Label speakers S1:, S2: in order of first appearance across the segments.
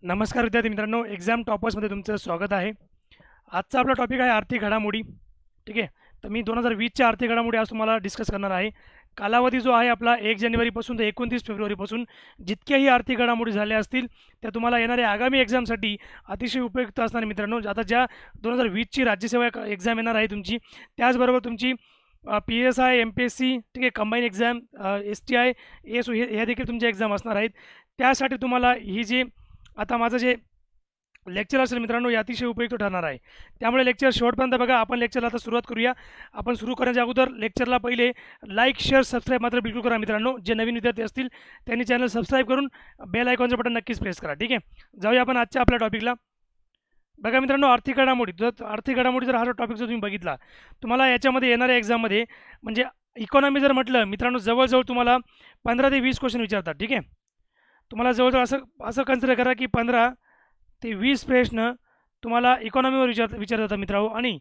S1: नमस्कार विद्यार्थी मित्रांनो, एक्झाम टॉपर्समध्ये तुमचं स्वागत आहे. आजचा आपला टॉपिक आहे आर्थिक घडामोडी. ठीक आहे. तर मी 2020च्या आर्थिक घडामोडी आज तुम्हाला डिस्कस करणार आहे. कालावधी जो आहे आपला 1 जानेवारीपासून ते 29 फेब्रुवारीपासून जितक्याही आर्थिक घडामोडी झाल्या असतील त्या तुम्हाला येणाऱ्या आगामी एक्झामसाठी अतिशय उपयुक्त असणार मित्रांनो. आता ज्या 2020ची राज्यसेवा एक्झाम येणार आहे तुमची, त्याचबरोबर तुमची PSI, MPSC, ठीक आहे, कंबाईन एक्झाम, STI, ASO ह्या देखील तुमच्या एक्झाम असणार आहेत. त्यासाठी तुम्हाला ही जी आता माझं जे लेक्चर असेल मित्रांनो, हे अतिशय उपयुक्त ठरणार आहे. त्यामुळे लेक्चर शेवटपर्यंत बघा. आपण लेक्चरला आता सुरुवात करूया. आपण सुरू करण्याच्या अगोदर लेक्चरला पहिले लाईक, शेअर, सबस्क्राईब मात्र बिलकुल करा मित्रांनो. जे नवीन विद्यार्थी असतील त्यांनी चॅनल सबस्क्राईब करून बेल आयकॉनचं बटन नक्कीच प्रेस करा. ठीक आहे. जाऊया आपण आजच्या आपल्या टॉपिकला. बघा मित्रांनो, आर्थिक घडामोडी. जर आर्थिक घडामोडी जर हा जो टॉपिक जर तुम्ही बघितला, तुम्हाला याच्यामध्ये येणाऱ्या एक्झाममध्ये म्हणजे इकॉनॉमी जर म्हटलं मित्रांनो, जवळजवळ तुम्हाला 15 ते 20 क्वेश्चन विचारतात. ठीक आहे. तुम्हाला जवळजवळ असं असं कन्सिडर करा की 15 ते 20 प्रश्न तुम्हाला इकॉनॉमीवर विचारले जातात मित्रांनो. आणि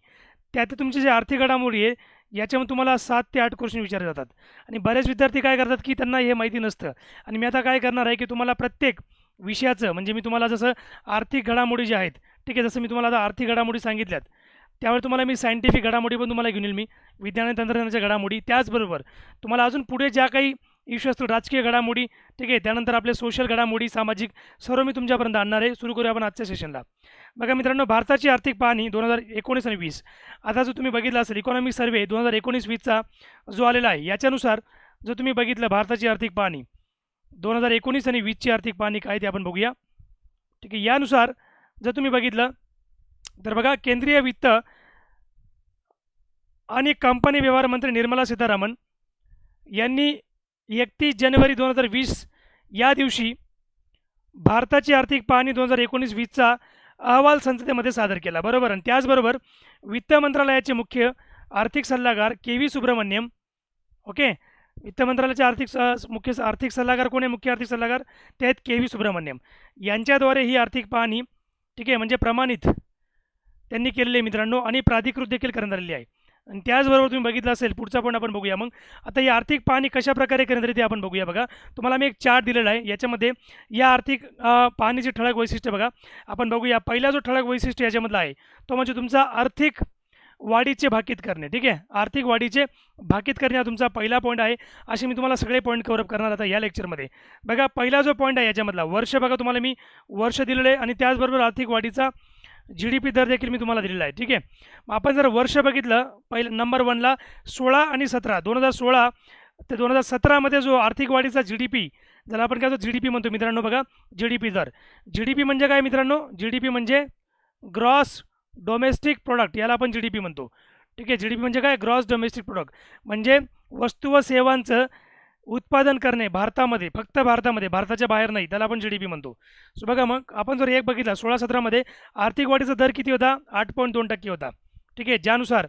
S1: त्यात तुमची जी आर्थिक घडामोडी आहे याच्यामध्ये तुम्हाला 7 ते 8 क्वेश्चन विचारले जातात. आणि बरेच विद्यार्थी काय करतात की त्यांना हे माहिती नसतं. आणि मी आता काय करणार आहे की तुम्हाला प्रत्येक विषयाचं म्हणजे मी तुम्हाला जसं आर्थिक घडामोडी ज्या आहेत, ठीक आहे, जसं मी तुम्हाला आता आर्थिक घडामोडी सांगितल्यात, त्यावेळी तुम्हाला मी सायंटिफिक घडामोडी पण तुम्हाला घेऊन येईल. मी विज्ञान आणि तंत्रज्ञानाच्या घडामोडी, त्याचबरोबर तुम्हाला अजून पुढे ज्या काही इश्यू असतील, राजकीय घडामोडी, ठीक आहे, त्यानंतर आपले सोशल घडामोडी, सामाजिक, सर्व मी तुमच्यापर्यंत आणणार आहे. सुरू करूया आपण आजच्या सेशनला. बघा मित्रांनो, भारताची आर्थिक पाहणी 2019 आणि 20. आता जो तुम्ही बघितला असेल इकॉनॉमिक सर्व्हे 2019-20चा जो आलेला आहे, याच्यानुसार जो तुम्ही बघितलं भारताची आर्थिक पाहणी 2019 आणि 20ची आर्थिक पाहणी काय ते आपण बघूया. ठीक आहे. यानुसार जर तुम्ही बघितलं तर बघा, केंद्रीय वित्त आणि कंपनी व्यवहार मंत्री निर्मला सीतारामन यांनी 31 जानेवारी 2020 या दिवशी भारताची आर्थिक पाहणी 2019-20चा अहवाल संसदेमध्ये सादर केला, बरोबर. आणि त्याचबरोबर वित्त मंत्रालयाचे मुख्य आर्थिक सल्लागार KV सुब्रमण्यम, ओके, वित्त मंत्रालयाचे मुख्य आर्थिक सल्लागार कोण आहे? मुख्य आर्थिक सल्लागार ते आहेत KV सुब्रमण्यम. यांच्याद्वारे ही आर्थिक पाहणी, ठीक आहे, म्हणजे प्रमाणित त्यांनी केलेली आहे मित्रांनो, आणि प्राधिकृत देखील करण्यात आलेली आहे. आणि त्याचबरोबर तुम्ही बघितलं असेल, पुढचा पॉईंट आपण बघूया. मग आता ही आर्थिक पाहणी कशा प्रकारे करण्यात आली ते आपण बघूया. बघा, तुम्हाला मी एक चार्ट दिलेला आहे. याच्यामध्ये या आर्थिक पाहणीचे ठळक वैशिष्ट्य बघा आपण बघूया. पहिला जो ठळक वैशिष्ट्य याच्यामधला आहे तो म्हणजे तुमचा आर्थिक वाढीचे भाकीत करणे. ठीक आहे, आर्थिक वाढीचे भाकीत करणे हा तुमचा पहिला पॉईंट आहे. असे मी तुम्हाला सगळे पॉईंट कव्हर अप करणार आता या लेक्चरमध्ये. बघा, पहिला जो पॉईंट आहे याच्यामधला वर्ष, बघा तुम्हाला मी वर्ष दिलेलं आहे. आणि त्याचबरोबर आर्थिक वाढीचा GDP दर देखील मी तुम्हाला दिलेला आहे. ठीक आहे. मग आपण जर वर्ष बघितलं, पहिलं नंबर 1ला 16 आणि 17, 2016 ते 2017मध्ये जो आर्थिक वाढीचा GDP, ज्याला आपण काय GDP म्हणतो मित्रांनो, बघा GDP दर. GDP म्हणजे काय मित्रांनो? GDP म्हणजे ग्रॉस डोमेस्टिक प्रोडक्ट, याला आपण GDP म्हणतो. ठीक आहे. GDP म्हणजे काय? ग्रॉस डोमेस्टिक प्रोडक्ट, म्हणजे वस्तू व सेवांचं उत्पादन करणे भारतामध्ये, फक्त भारतामध्ये, भारताच्या बाहेर नाही, त्याला आपण GDP म्हणतो. सो बघा, मग आपण जर एक बघितला 16-17मध्ये आर्थिक वाढीचा दर किती होता? 8.2% होता. ठीक आहे. ज्यानुसार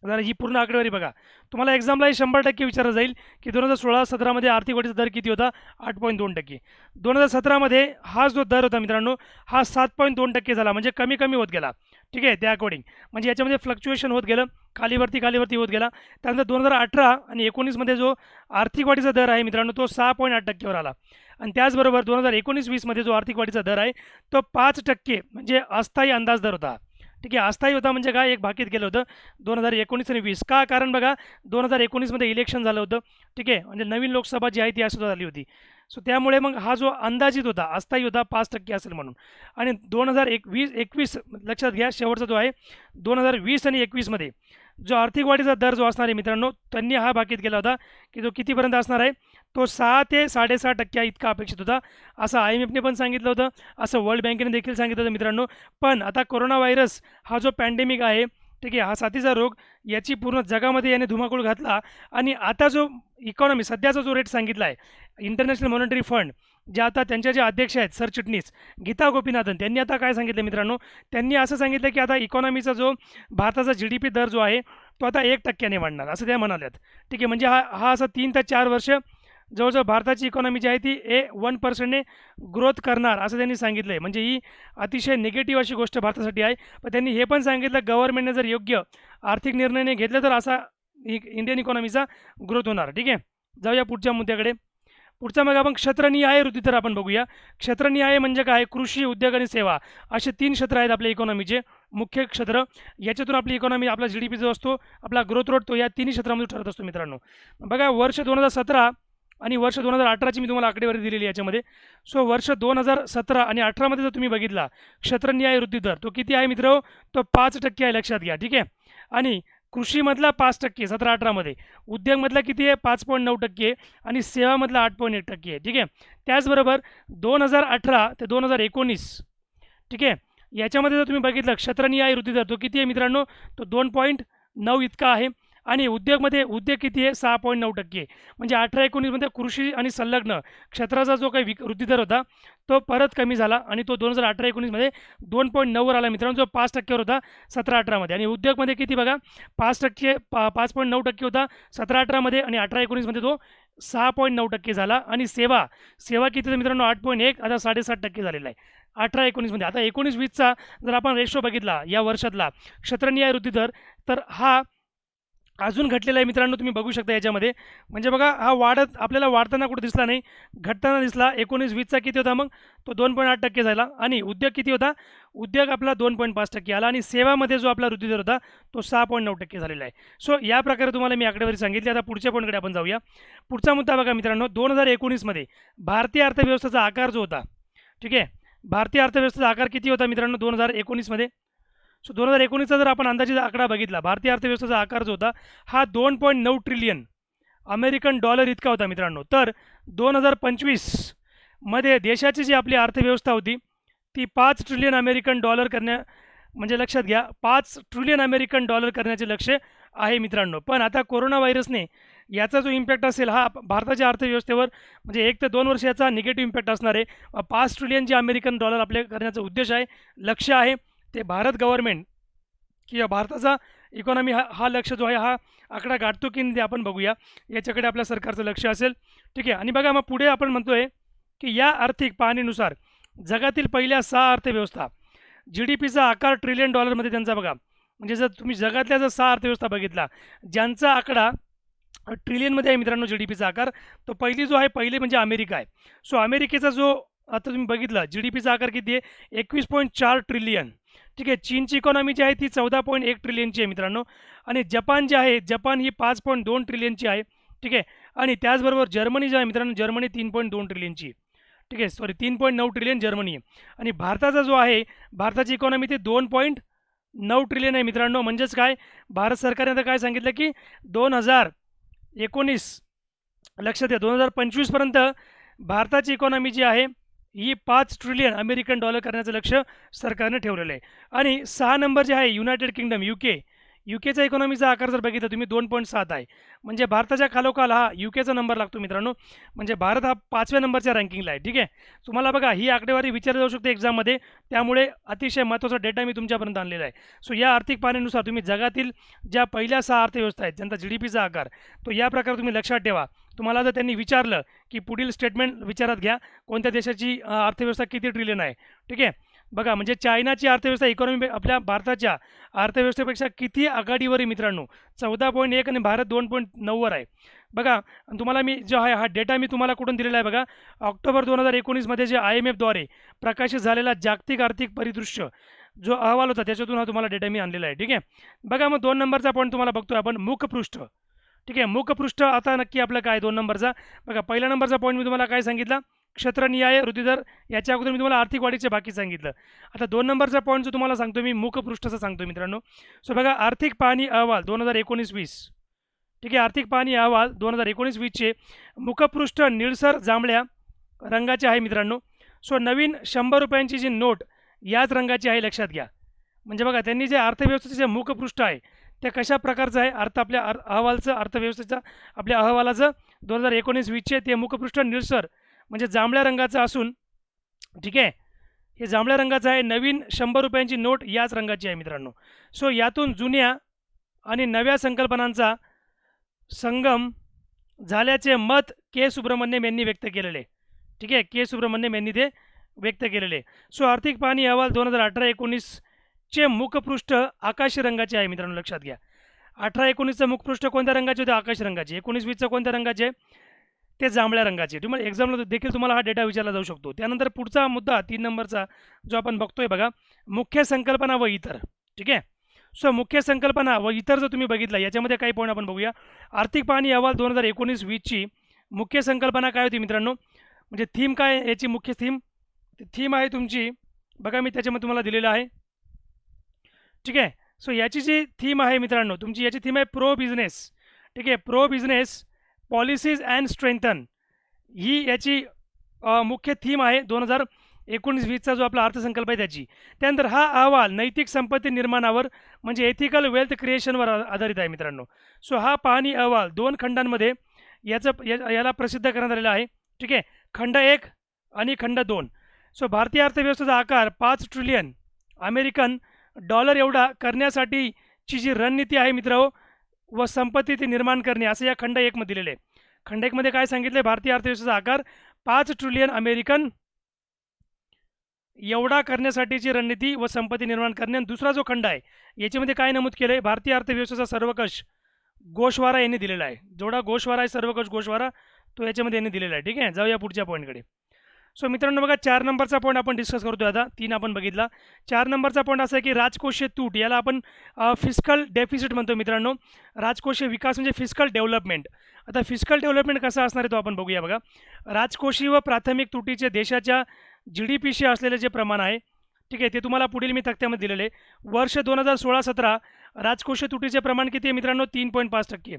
S1: जरा ही पूर्ण आकडेवारी बघा, तुम्हाला एक्झामला 100% विचारलं जाईल की 2016-17मध्ये आर्थिक वाढीचा दर किती होता? 8.2%. 2017मध्ये हा जो दर होता मित्रांनो, हा 7.2% झाला, म्हणजे कमी कमी होत गेला. ठीक आहे, त्या अकॉर्डिंग म्हणजे याच्यामध्ये फ्लक्च्युएशन होत गेलं, खालीवरती होत गेला. त्यानंतर 2018 आणि 19मध्ये जो आर्थिक वाढीचा दर आहे मित्रांनो, तो 6.8%वर आला. आणि त्याचबरोबर 2019-20मध्ये जो आर्थिक वाढीचा दर आहे तो 5%, म्हणजे अस्थायी अंदाज दर होता. ठीक आहे. अस्थायी होता म्हणजे काय? एक भाकीत गेलं होतं 2019 आणि 20. का? कारण बघा, 2019मध्ये इलेक्शन झालं होतं. ठीक आहे, म्हणजे नवीन लोकसभा जी आहे ती सुद्धा झाली होती. सो त्यामुळे मग हा जो अंदाजित होता, अस्थायी होता, 5% असेल म्हणून. आणि 2021 लक्षात घ्या, शेवटचा जो आहे 2020 आणि 21मध्ये जो आर्थिक वाढीचा दर जो असणार आहे मित्रांनो, त्यांनी हा भाकीत केला होता की जो कितीपर्यंत असणार आहे? तो 6 ते 6.5% इतका अपेक्षित होता, असं IMFने पण सांगितलं होतं, असं वर्ल्ड बँकेने देखील सांगितलं होतं मित्रांनो. पण आता कोरोना व्हायरस हा जो पॅन्डेमिक आहे, ठीक आहे, हा साथीचा रोग, याची पूर्ण जगामध्ये याने धुमाकूळ घातला. आणि आता जो इकॉनॉमी सध्याचा जो रेट सांगितला आहे, इंटरनॅशनल मॉनिटरी फंड, जे आता त्यांच्या जे अध्यक्ष आहेत सरचिटणीस गीता गोपीनाथन, त्यांनी आता काय सांगितलं मित्रांनो? त्यांनी असं सांगितलं की आता इकॉनॉमीचा जो भारताचा GDP दर जो आहे तो आता 1%ने वाढणार, असं त्या म्हणाल्यात. ठीक आहे, म्हणजे हा असं 3 ते 4 वर्ष जवळजवळ भारताची इकॉनॉमी जी आहे ती 1%ने ग्रोथ करणार, असं त्यांनी सांगितलं आहे. म्हणजे ही अतिशय निगेटिव्ह अशी गोष्ट भारतासाठी आहे. पण त्यांनी हे पण सांगितलं, गव्हर्नमेंटने जर योग्य आर्थिक निर्णय घेतले तर असा इंडियन इकॉनॉमीचा ग्रोथ होणार. ठीक आहे. जाऊया पुढच्या मुद्द्याकडे. पुढचा मग आपण क्षेत्रनिहाय वृद्धी दर आपण बघूया. क्षेत्रनिहाय म्हणजे काय? कृषी, उद्योग आणि सेवा असे 3 क्षेत्र आहेत आपल्या इकॉनॉमीचे मुख्य क्षेत्र. याच्यातून आपली इकॉनॉमी, आपला GDP जो असतो, आपला ग्रोथ रेट तो या तिन्ही क्षेत्रामध्ये ठरत असतो मित्रांनो. बघा वर्ष 2017 आणि वर्ष 2018ची मी तुम्हाला आकडेवारी दिलेली याच्यामध्ये. सो वर्ष 2017 आणि 18मध्ये जर तुम्ही बघितला क्षेत्रनिहाय वृद्धी दर तो किती आहे मित्र? तो 5% आहे, लक्षात घ्या. ठीक आहे. आणि कृषीमधला 5% 17-18मध्ये, उद्योगमधला किती आहे? 5.9% आणि सेवामधला 8.1% आहे. ठीक आहे. त्याचबरोबर 2018 ते 2019, ठीक आहे, याच्यामध्ये जर तुम्ही बघितलं क्षेत्रनिहाय वृद्धी दर तो किती आहे मित्रांनो? तो 2.9 इतका आहे. आणि उद्योग किती आहे? 6.9%. म्हणजे 18-19मध्ये कृषी आणि संलग्न क्षेत्राचा जो काही वृद्धी दर होता तो परत कमी झाला आणि तो 2018-19मध्ये 2.9वर आला मित्रांनो, जो 5%वर होता 17-18मध्ये. आणि उद्योगमध्ये किती बघा? 5.9% होता 17-18मध्ये आणि 18-19मध्ये तो 6.9% झाला. आणि सेवा किती होतं मित्रांनो? 8.1, आता 7.5% झालेला आहे 18-19मध्ये. आता 19-20चा जर आपण रेशो बघितला या वर्षातला क्षेत्रनिहाय वृद्धी दर, तर हा अजून घटलेला आहे मित्रांनो. तुम्ही बघू शकता याच्यामध्ये. म्हणजे बघा हा आपल्याला वाढताना कुठं दिसला नाही, घटताना दिसला. 19-20चा किती होता मग? तो 2.8% झाला. आणि उद्योग किती होता? उद्योग आपला 2.5% आला. आणि सेवामध्ये जो आपला वृद्धी दर होता तो 6.9% झालेला आहे. सो या प्रकारे तुम्हाला मी आकडेवारी सांगितली. आता पुढच्या पॉईंटकडे आपण जाऊया. पुढचा मुद्दा बघा मित्रांनो, 2019मध्ये भारतीय अर्थव्यवस्थेचा आकार जो होता, ठीक आहे, भारतीय अर्थव्यवस्थेचा आकार किती होता मित्रांनो 2019मध्ये? सो 2019चा जर आपण अंदाजित आकडा बघितला, भारतीय अर्थव्यवस्थेचा आकार जो होता हा 2.9 ट्रिलियन अमेरिकन डॉलर इतका होता मित्रांनो. तर 2025मध्ये देशाची जी आपली अर्थव्यवस्था होती ती 5 ट्रिलियन अमेरिकन डॉलर म्हणजे लक्षात घ्या, 5 ट्रिलियन अमेरिकन डॉलर करण्याचे लक्ष्य आहे मित्रांनो. पण आता कोरोना व्हायरसने याचा जो इम्पॅक्ट असेल हा भारताच्या अर्थव्यवस्थेवर, म्हणजे 1 ते 2 वर्ष याचा निगेटिव्ह इम्पॅक्ट असणार आहे. 5 ट्रिलियन जे अमेरिकन डॉलर आपल्या करण्याचा उद्देश आहे, लक्ष्य आहे, ते भारत गव्हर्नमेंट किंवा भारताचा इकॉनॉमी हा लक्ष जो आहे हा आकडा गाठतो की नाही ते आपण बघूया. याच्याकडे आपल्या सरकारचं लक्ष असेल. ठीक आहे. आणि बघा मग पुढे आपण म्हणतोय की या आर्थिक पाहणीनुसार जगातील पहिल्या 6 अर्थव्यवस्था GDPचा आकार ट्रिलियन डॉलरमध्ये त्यांचा बघा. म्हणजे जर तुम्ही जगातल्या जर 6 अर्थव्यवस्था बघितला ज्यांचा आकडा ट्रिलियनमध्ये आहे मित्रांनो GDPचा आकार, तो पहिली जो आहे पहिली म्हणजे अमेरिका आहे. सो अमेरिकेचा जो आता तुम्ही बघितलं GDPचा आकार किती आहे? 21.4 ट्रिलियन. ठीक आहे. चीनची इकॉनॉमी जी आहे ती 14.1 ट्रिलियनची आहे मित्रांनो. आणि जपान जे आहे, जपान ही 5.2 ट्रिलियनची आहे. ठीक आहे. आणि त्याचबरोबर जर्मनी जी आहे मित्रांनो, जर्मनी 3.2 ट्रिलियनची. ठीक आहे, सॉरी 3.9 ट्रिलियन जर्मनी आहे. आणि भारताचा जो आहे, भारताची इकॉनॉमी ती 2.9 ट्रिलियन आहे मित्रांनो. म्हणजेच काय, भारत सरकारने आता काय सांगितलं की 2019 लक्षात घ्या 2025पर्यंत भारताची इकॉनॉमी जी आहे ही 5 ट्रिलियन अमेरिकन डॉलर करण्याचं लक्ष सरकारने ठेवलेलं आहे. आणि 6 नंबर जे आहे युनायटेड किंगडम युकेचा इकॉनॉमीचा आकार जर बघितला तुम्ही 2.7 आहे. म्हणजे भारताच्या खालोखाल हा युकेचा नंबर लागतो मित्रांनो. म्हणजे भारत हा 5व्या नंबरच्या रँकिंगला आहे. ठीक आहे. तुम्हाला बघा ही आकडेवारी विचारली जाऊ शकते एक्झाममध्ये, त्यामुळे अतिशय महत्त्वाचा डेटा मी तुमच्यापर्यंत आणलेला आहे. सो या आर्थिक पाहणीनुसार तुम्ही जगातील ज्या पहिल्या 6 अर्थव्यवस्था आहेत ज्यांचा GDPचा आकार तो या प्रकारे तुम्ही लक्षात ठेवा. तुम्हाला जर त्यांनी विचारलं की पुढील स्टेटमेंट विचारात घ्या, कोणत्या देशाची अर्थव्यवस्था किती ट्रिलियन आहे. ठीक आहे. बघा म्हणजे चायनाची अर्थव्यवस्था इकॉनॉमी आपल्या भारताच्या अर्थव्यवस्थेपेक्षा किती आघाडीवर आहे मित्रांनो? 14.1 आणि भारत 2.9वर आहे. बघा तुम्हाला मी जो आहे हा डेटा मी तुम्हाला कुठून दिलेला आहे बघा. ऑक्टोबर 2019मध्ये जे IMFद्वारे प्रकाशित झालेला जागतिक आर्थिक परिदृश्य जो अहवाल होता त्याच्यातून हा तुम्हाला डेटा मी आणलेला आहे. ठीक आहे. बघा मग 2 नंबरचा पॉईंट तुम्हाला बघतोय आपण मुखपृष्ठ. ठीक आहे. मुखपृष्ठ आता नक्की आपलं काय 2 नंबरचा बघा. पहिला नंबरचा पॉईंट मी तुम्हाला काय सांगितलं? क्षेत्रनिहाय वृद्धी दर. याच्या अगोदर मी तुम्हाला आर्थिक वाढीचे बाकी सांगितलं. आता 2 नंबरचा पॉईंट जो तुम्हाला सांगतो मी मुखपृष्ठाचा सांगतो मित्रांनो. सो बघा आर्थिक पाहणी अहवाल 2019-20. ठीक आहे. आर्थिक पाहणी अहवाल 2019-20चे मुखपृष्ठ निळसर जांभळ्या रंगाचे आहे मित्रांनो. सो नवीन 100 रुपयांची जी नोट याच रंगाची आहे, लक्षात घ्या. म्हणजे बघा त्यांनी जे अर्थव्यवस्थेचे जे मुखपृष्ठ आहे ते कशा प्रकारचं आहे आपल्या अहवालचं अर्थव्यवस्थेचं आपल्या अहवालाचं 2019-20चे ते मुखपृष्ठ निळसर म्हणजे जांभळ्या रंगाचं असून, ठीक आहे, हे जांभळ्या रंगाचं आहे. नवीन 100 रुपयांची नोट याच रंगाची आहे मित्रांनो. सो यातून जुन्या आणि नव्या संकल्पनांचा संगम झाल्याचे मत के सुब्रमण्यम यांनी व्यक्त केलेले. ठीक आहे. के सुब्रमण्यम यांनी ते व्यक्त केलेले. सो आर्थिक पाहणी अहवाल 2018-19चे मुखपृष्ठ आकाशी रंगाचे आहे मित्रांनो, लक्षात घ्या. 18-19चं मुखपृष्ठ कोणत्या रंगाचे होते? आकाशी रंगाचे. 19-20चं कोणत्या रंगाचे? ते जांभळ्या रंगाचे. तुम्हाला एक्झामला देखील तुम्हाला हा डेटा विचारला जाऊ शकतो. त्यानंतर पुढचा मुद्दा 3 नंबरचा जो आपण बघतोय बघा, मुख्य संकल्पना व इतर. ठीक आहे. सो मुख्य संकल्पना व इतर जर तुम्ही बघितला याच्यामध्ये काही पॉईंट आपण बघूया. आर्थिक पाहणी अहवाल 2019-20ची मुख्य संकल्पना काय होती मित्रांनो? म्हणजे थीम काय आहे याची मुख्य थीम आहे तुमची बघा, मी त्याच्यामध्ये तुम्हाला दिलेलं आहे. ठीक आहे. सो याची जी थीम आहे मित्रांनो तुमची, याची थीम आहे प्रो बिझनेस. ठीक आहे. Pro business policies and strengthen ही याची मुख्य थीम आहे 2019-20चा जो आपला अर्थसंकल्प आहे त्याची. त्यानंतर हा अहवाल नैतिक संपत्ती निर्माणावर म्हणजे एथिकल वेल्थ क्रिएशनवर आधारित आहे मित्रांनो. सो हा पाहणी अहवाल 2 खंडांमध्ये याला प्रसिद्ध करण्यात आलेला आहे. ठीक आहे. खंड 1 आणि खंड 2. सो भारतीय अर्थव्यवस्थेचा आकार 5 ट्रिलियन अमेरिकन डॉलर एवढा करण्यासाठीची जी रणनीती आहे मित्रांनो व संपत्ती ती निर्माण करणे असं या खंड 1 मध्ये दिलेलं आहे. खंड 1 मध्ये काय सांगितलं? भारतीय अर्थव्यवस्थेचा आकार 5 ट्रिलियन अमेरिकन एवढा करण्यासाठीची रणनीती व संपत्ती निर्माण करणे. आणि दुसरा जो खंड आहे याच्यामध्ये काय नमूद केलं आहे? भारतीय अर्थव्यवस्थेचा सर्वकष गोषवारा यांनी दिलेला आहे. जेवढा गोषवारा आहे सर्वकष गोषवारा तो याच्यामध्ये यांनी दिलेला आहे. ठीक आहे. जाऊया पुढच्या पॉईंटकडे. सो मित्रांनो बघा 4 नंबरचा पॉईंट आपण डिस्कस करतोय आता. 3 आपण बघितला. 4 नंबरचा पॉईंट असा आहे की राजकोषीय तूट याला आपण फिस्कल डेफिसिट म्हणतो मित्रांनो. राजकोषीय विकास म्हणजे फिस्कल डेव्हलपमेंट. आता फिस्कल डेव्हलपमेंट कसा असणार आहे तो आपण बघूया बघा. राजकोषीय व प्राथमिक तुटीचे देशाच्या GDPशी असलेले जे प्रमाण आहे, ठीक आहे, ते तुम्हाला पुढील मी तक्त्यामध्ये दिलेले आहे. वर्ष 2016-17 राजकोषीय तुटीचे प्रमाण किती आहे मित्रांनो? 3.5%.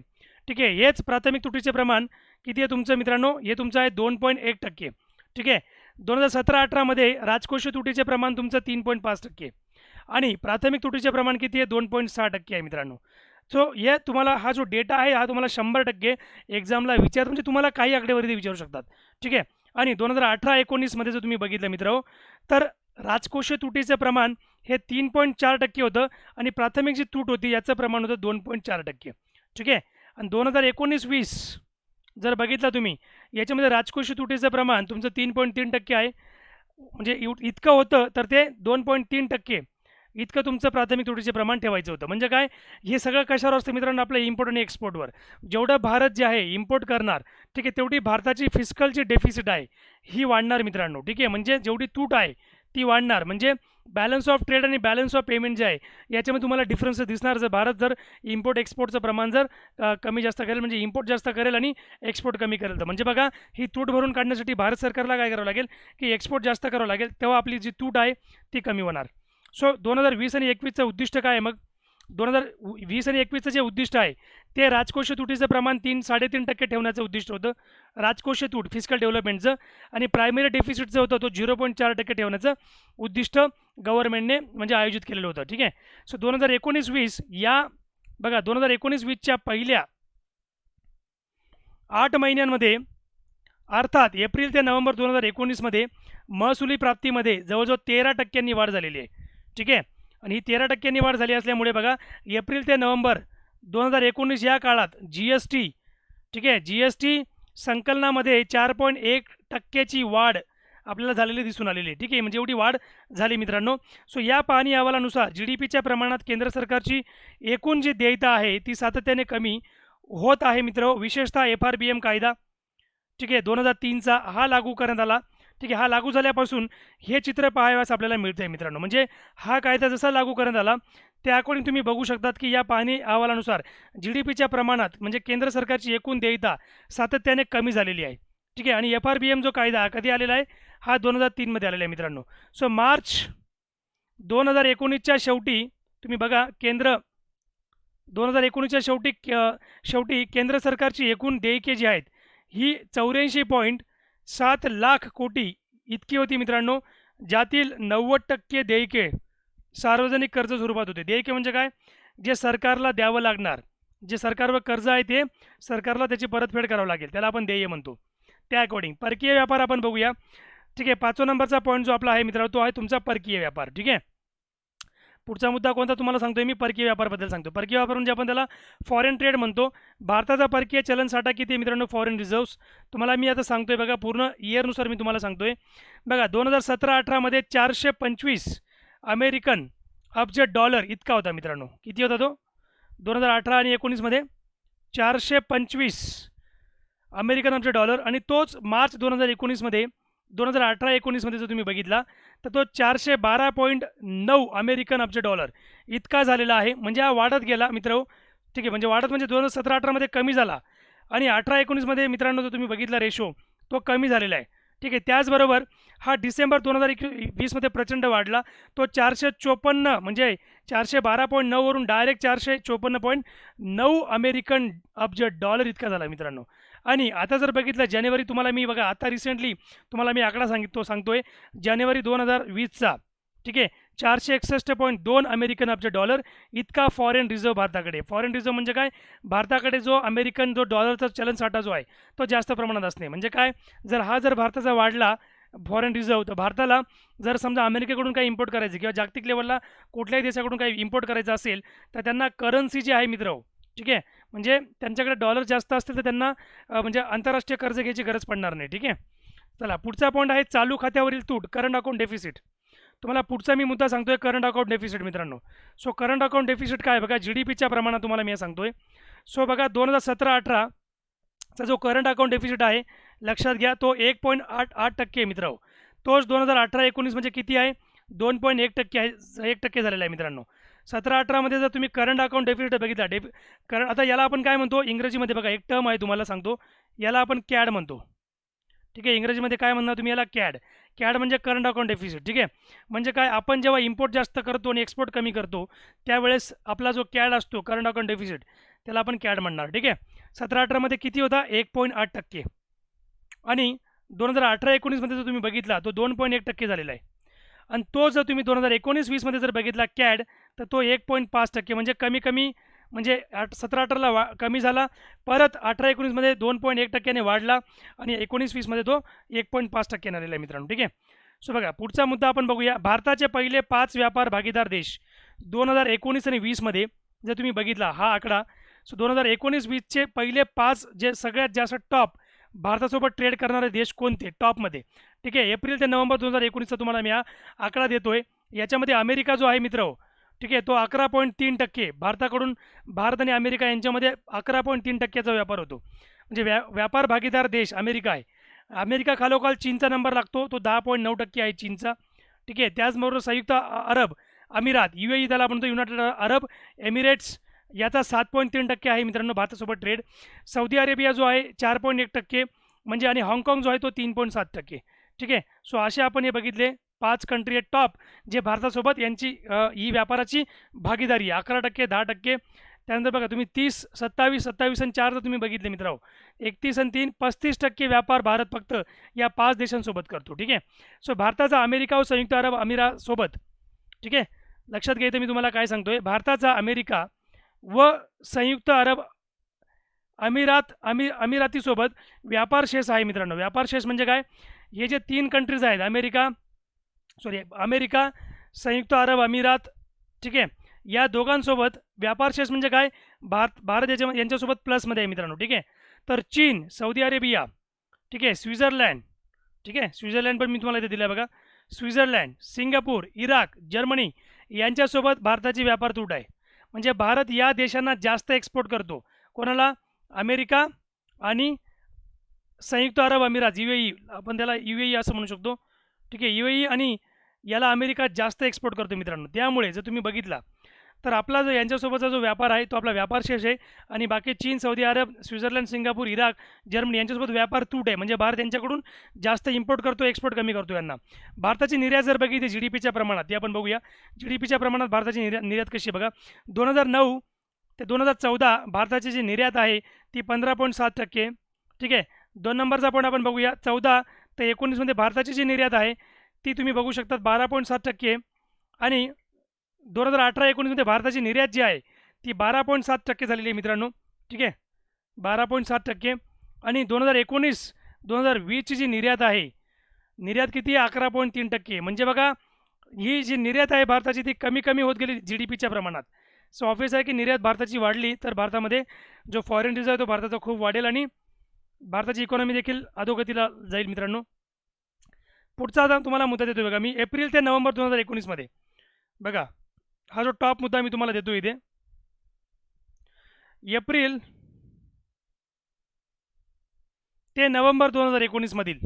S1: ठीक आहे. हेच प्राथमिक तुटीचे प्रमाण किती आहे तुमचं मित्रांनो? हे तुमचं आहे 2.1%. ठीक आहे. 2017-18 मध्ये राजकोषीय तुटीचे प्रमाण तुमचं 3.5% आणि प्राथमिक तुटीचे प्रमाण किती आहे? 2.6% आहे मित्रांनो. सो हे तुम्हाला हा जो डेटा आहे हा तुम्हाला 100% एक्झामला विचार म्हणजे तुम्हाला काही आकडेवारी विचारू शकतात. ठीक आहे. आणि 2018-19 मध्ये जर तुम्ही बघितलं मित्रांनो तर राजकोषीय तुटीचं प्रमाण हे 3.4% होतं आणि प्राथमिक जी तूट होती याचं प्रमाण होतं 2.4%. ठीक आहे. आणि 2019-20 जर बघितलं तुम्ही याच्यामध्ये राजकोषीय तुटीचं प्रमाण तुमचं 3.3% आहे. म्हणजे इतकं होतं तर ते 2.3% इतकं तुमचं प्राथमिक तुटीचे प्रमाण ठेवायचं होतं. म्हणजे काय? हे सगळं कशावर असतं मित्रांनो? आपल्या इम्पोर्ट आणि एक्सपोर्टवर. जेवढं भारत जे आहे इम्पोर्ट करणार, ठीक आहे, तेवढी भारताची फिस्कलची डेफिसिट आहे ही वाढणार मित्रांनो. ठीक आहे. म्हणजे जेवढी तूट आहे ती वाढणार. म्हणजे बॅलन्स ऑफ ट्रेड आणि बॅलन्स ऑफ पेमेंट जे आहे याच्यामध्ये तुम्हाला डिफरन्स दिसणार. जर इम्पोर्ट एक्सपोर्टचं प्रमाण जर कमी जास्त करेल म्हणजे इम्पोर्ट जास्त करेल आणि एक्सपोर्ट कमी करेल तर म्हणजे बघा ही तूट भरून काढण्यासाठी भारत सरकारला काय करावं लागेल की एक्सपोर्ट जास्त करावं लागेल, तेव्हा आपली जी तूट आहे ती कमी होणार. सो 2020 आणि 21चं उद्दिष्ट काय आहे मग? 2020 आणि 21चं जे उद्दिष्ट आहे ते राजकोषीय तुटीचं प्रमाण 3-3.5% ठेवण्याचं उद्दिष्ट होतं राजकोषीय तूट फिस्कल डेव्हलपमेंटचं. आणि प्रायमरी डेफिसिटचं होतं तो 0.4% ठेवण्याचं उद्दिष्ट गव्हर्नमेंटने म्हणजे आयोजित केलेलं होतं. ठीक आहे. सो 2019-20 या बघा 2019-20च्या पहिल्या 8 महिन्यांमध्ये अर्थात एप्रिल ते नोव्हेंबर 2019 मध्ये महसुली प्राप्तीमध्ये जवळजवळ 13% वाढ झालेली आहे. ठीक आहे. आणि ही 13% वाढ झाली असल्यामुळे बघा एप्रिल ते नोव्हेंबर 2019 या काळात GST, ठीक आहे, GST संकलनामध्ये 4.1%ची वाढ आपल्याला झालेली दिसून आलेली आहे. ठीक आहे. म्हणजे एवढी वाढ झाली मित्रांनो. सो या पाहणी अहवालानुसार GDPच्या प्रमाणात केंद्र सरकारची एकूण जी देयता आहे ती सातत्याने कमी होत आहे मित्र. विशेषतः FRBM कायदा, ठीक आहे, 2003चा हा लागू करण्यात आला. ठीक आहे. हा लागू झाल्यापासून हे चित्र पाहावयास आपल्याला मिळतं आहे मित्रांनो. म्हणजे हा कायदा जसा लागू करण्यात आला त्या अकॉर्डिंग तुम्ही बघू शकतात की या पाहणी अहवालानुसार GDPच्या प्रमाणात म्हणजे केंद्र सरकारची एकूण देयता सातत्याने कमी झालेली आहे. ठीक आहे. आणि FRBM जो कायदा कधी आलेला आहे हा 2003 मध्ये आलेला आहे मित्रांनो. सो मार्च 2019च्या शेवटी तुम्ही बघा 2019च्या शेवटी केंद्र सरकारची एकूण देयके जी आहेत ही 84.7 लाख कोटी इतकी होती मित्रांनो, ज्यातील 90% देयके सार्वजनिक कर्ज स्वरूपात होते. देयके म्हणजे काय? जे सरकारला द्यावं लागणार, जे सरकारवर कर्ज आहे ते सरकारला त्याची परतफेड करावं लागेल, त्याला आपण देय म्हणतो. त्या अकॉर्डिंग परकीय व्यापार आपण बघूया. ठीक आहे. 5व्या नंबरचा पॉईंट जो आपला आहे मित्रांनो तो आहे तुमचा परकीय व्यापार. ठीक आहे. पुढचा मुद्दा कोणता तुम्हाला सांगतोय मी? परकीय व्यापारबद्दल सांगतो. परकीय व्यापार म्हणजे आपण त्याला फॉरेन ट्रेड म्हणतो. भारताचा परकीय चलन साठा किती आहे मित्रांनो? फॉरेन रिझर्व्स तुम्हाला मी आता सांगतोय बघा, पूर्ण इयरनुसार मी तुम्हाला सांगतोय बघा. 2017-18 मध्ये 425 अमेरिकन अब्ज डॉलर इतका होता मित्रांनो. किती होता तो? 2018 आणि 19 मध्ये 425 अमेरिकन अब्ज डॉलर, आणि तोच मार्च 2019मध्ये 2018-19मध्ये जर तुम्ही बघितला तर तो 412.9 अमेरिकन अब्ज डॉलर इतका झालेला आहे. म्हणजे हा वाढत गेला मित्र. ठीक आहे, म्हणजे वाढत म्हणजे 2017-18मध्ये कमी झाला आणि 18-19मध्ये मित्रांनो जर तुम्ही बघितला रेशो तो कमी झालेला आहे. ठीक आहे, त्याचबरोबर हा डिसेंबर 2020मध्ये प्रचंड वाढला. तो 454 म्हणजे 412.9 वरून डायरेक्ट 454.9 अमेरिकन अब्ज डॉलर इतका झाला मित्रांनो. आणि आता जर बघितलं जानेवारी, तुम्हाला मी बघा आता रिसेंटली तुम्हाला मी आकडा सांगतोय जानेवारी 2020चा. ठीक आहे, 461.2 अमेरिकन अब्ज डॉलर इतका फॉरेन रिझर्व्ह भारताकडे. फॉरेन रिझर्व्ह म्हणजे काय? भारताकडे जो अमेरिकन जो डॉलरचा चलनसाठा जो आहे तो जास्त प्रमाणात असणे. म्हणजे काय, जर भारताचा वाढला फॉरेन रिझर्व्ह, तर भारताला जर समजा अमेरिकेकडून काही इम्पोर्ट करायचं किंवा जागतिक लेवलला कुठल्याही देशाकडून काही इम्पोर्ट करायचं असेल तर त्यांना करन्सी जी आहे मित्र, ठीक आहे, म्हणजे त्यांच्याकडे डॉलर जास्त असतील तर त्यांना म्हणजे आंतरराष्ट्रीय कर्ज घ्यायची गरज पडणार नाही. ठीक आहे, चला पुढचा पॉईंट आहे चालू खात्यावरील तूट, करंट अकाउंट डेफिसिट. तुम्हाला पुढचा मी मुद्दा सांगतोय करंट अकाउंट डेफिसिट मित्रांनो. सो करंट अकाउंट डेफिसिट काय बघा, GDPच्या प्रमाणात तुम्हाला मी सांगतोय. सो बघा 2017-18चा जो करंट अकाउंट डेफिसिट आहे लक्षात घ्या, तो 1.88% मित्र. तोच 2018-19 म्हणजे किती आहे? 2.1% आहे, 1% झालेला आहे मित्रांनो. 17-18मध्ये जर तुम्ही करंट अकाउंट डेफिसिट बघितला करंट, आता याला आपण काय म्हणतो इंग्रजीमध्ये बघा, एक टर्म आहे तुम्हाला सांगतो, याला आपण कॅड म्हणतो. ठीक आहे, इंग्रजीमध्ये काय म्हणणार तुम्ही याला? कॅड म्हणजे करंट अकाउंट डेफिसिट. ठीक आहे, म्हणजे काय, आपण जेव्हा इम्पोर्ट जास्त करतो आणि एक्सपोर्ट कमी करतो त्यावेळेस आपला जो कॅड असतो करंट अकाउंट डेफिसिट त्याला आपण कॅड म्हणणार. ठीक आहे, 17-18मध्ये किती होता? 1.8%. आणि 2018-19मध्ये जर तुम्ही बघितला तो 2.1% झालेला आहे. आणि तो जर तुम्ही 2019-20मध्ये जर बघितला कॅड तर तो 1.5%, म्हणजे कमी म्हणजे 17-18ला कमी झाला, परत 18-19मध्ये 2.1%ने वाढला आणि 19-20मध्ये तो 1.5% आलेला आहे मित्रांनो. ठीक आहे, सो बघा पुढचा मुद्दा आपण बघूया. भारताचे पहिले 5 व्यापार भागीदार देश 2019 आणि 20मध्ये जर तुम्ही बघितला हा आकडा, सो 2019-20चे पहिले 5 जे सगळ्यात जास्त टॉप भारतासोबत ट्रेड करणारे देश कोणते टॉपमध्ये. ठीक आहे, एप्रिल ते नोव्हेंबर 2019चा तुम्हाला मी हा आकडा देतोय. याच्यामध्ये अमेरिका जो आहे मित्र, ठीक आहे, तो 11.3%. भारत आणि अमेरिका यांच्यामध्ये 11.3%चा व्यापार होतो. म्हणजे व्यापार भागीदार देश अमेरिका आहे. अमेरिका खालोखाल चीनचा नंबर लागतो, तो 10.9% आहे चीनचा. ठीक आहे, त्याचबरोबर संयुक्त अरब अमिरात UAE त्याला म्हणतो, युनायटेड अरब एमिरेट्स, याचा 7.3% आहे मित्रांनो भारतासोबत ट्रेड. सौदी अरेबिया जो आहे 4.1%, म्हणजे आणि हाँगकाँग जो आहे तो 3.7%. ठीक आहे, सो असे आपण हे बघितले 5 कंट्री आहेत टॉप जे भारतासोबत यांची ही व्यापाराची भागीदारी 11%, 10%. त्यानंतर बघा तुम्ही 30, 27 आणि 4 जर तुम्ही बघितले मित्रांनो, 31 आणि 3 35% व्यापार भारत फक्त या 5 देशांसोबत करतो. ठीक आहे, सो भारताचा अमेरिका व संयुक्त अरब अमिरातसोबत, ठीक आहे, लक्षात घ्यायचं मी तुम्हाला काय सांगतोय, भारताचा अमेरिका व संयुक्त अरब अमिरातीसोबत व्यापार शेष आहे मित्रांनो. व्यापार शेष म्हणजे काय, हे जे 3 कंट्रीज आहेत अमेरिका, संयुक्त अरब अमिरात, ठीक आहे, या दोघांसोबत व्यापार शेष म्हणजे काय, भारत यांच्यासोबत प्लसमध्ये आहे मित्रांनो. ठीक आहे, तर चीन, सौदी अरेबिया, ठीक आहे, स्वित्झर्लंड, ठीक आहे, स्वित्झर्लंड पण मी तुम्हाला इथे दिलं आहे बघा, स्वित्झर्लंड, सिंगापूर, इराक, जर्मनी यांच्यासोबत भारताची व्यापार तूट आहे. म्हणजे भारत या देशांना जास्त एक्सपोर्ट करतो. कोणाला? अमेरिका आणि संयुक्त अरब अमिरात, UAE, आपण त्याला UAE असं म्हणू शकतो. ठीक आहे, UAE आणि याला अमेरिका जास्त एक्सपोर्ट करतो मित्रांनो. त्यामुळे जर तुम्ही बघितला तर आपला जो यांच्यासोबतचा जो व्यापार आहे तो आपला व्यापार शेष आहे, आणि बाकी चीन, सौदी अरब, स्वित्झर्लंड, सिंगापूर, इराक, जर्मनी यांच्यासोबत व्यापार तूट आहे. म्हणजे भारत यांच्याकडून जास्त इम्पोर्ट करतो, एक्सपोर्ट कमी करतो यांना. भारताची निर्यात जर बघितली GDPच्या प्रमाणात, ते आपण बघूया. GDPच्या प्रमाणात भारताची निर्यात कशी आहे बघा, 2009 ते 2014 भारताची जी निर्यात आहे ती 15.7%. ठीक आहे, 2 नंबरचा पॉईंट आपण बघूया. 14 ते 19मध्ये भारताची जी निर्यात आहे ती तुम्ही बघू शकता 12.7%. आणि 2018-19मध्ये भारताची निर्यात जी आहे ती 12.7% झालेली आहे मित्रांनो. ठीक आहे, 12.7%. आणि 2019-2020ची जी निर्यात आहे, निर्यात किती आहे? 11.3%. म्हणजे बघा ही जी निर्यात आहे भारताची ती कमी होत गेली GDPच्या प्रमाणात. सो ऑफिस आहे की निर्यात भारताची वाढली तर भारतामध्ये जो फॉरेन रिझर्व्ह आहे तो भारताचा खूप वाढेल आणि भारताची इकॉनॉमी देखील अधोगतीला जाईल मित्रांनो. पुढचा आता तुम्हाला मुद्दा देतो बघा मी, एप्रिल ते नोव्हेंबर 2019मध्ये बघा हा जो टॉप मुद्दा मी तुम्हाला देतो इथे, एप्रिल ते नोव्हेंबर 2019मधील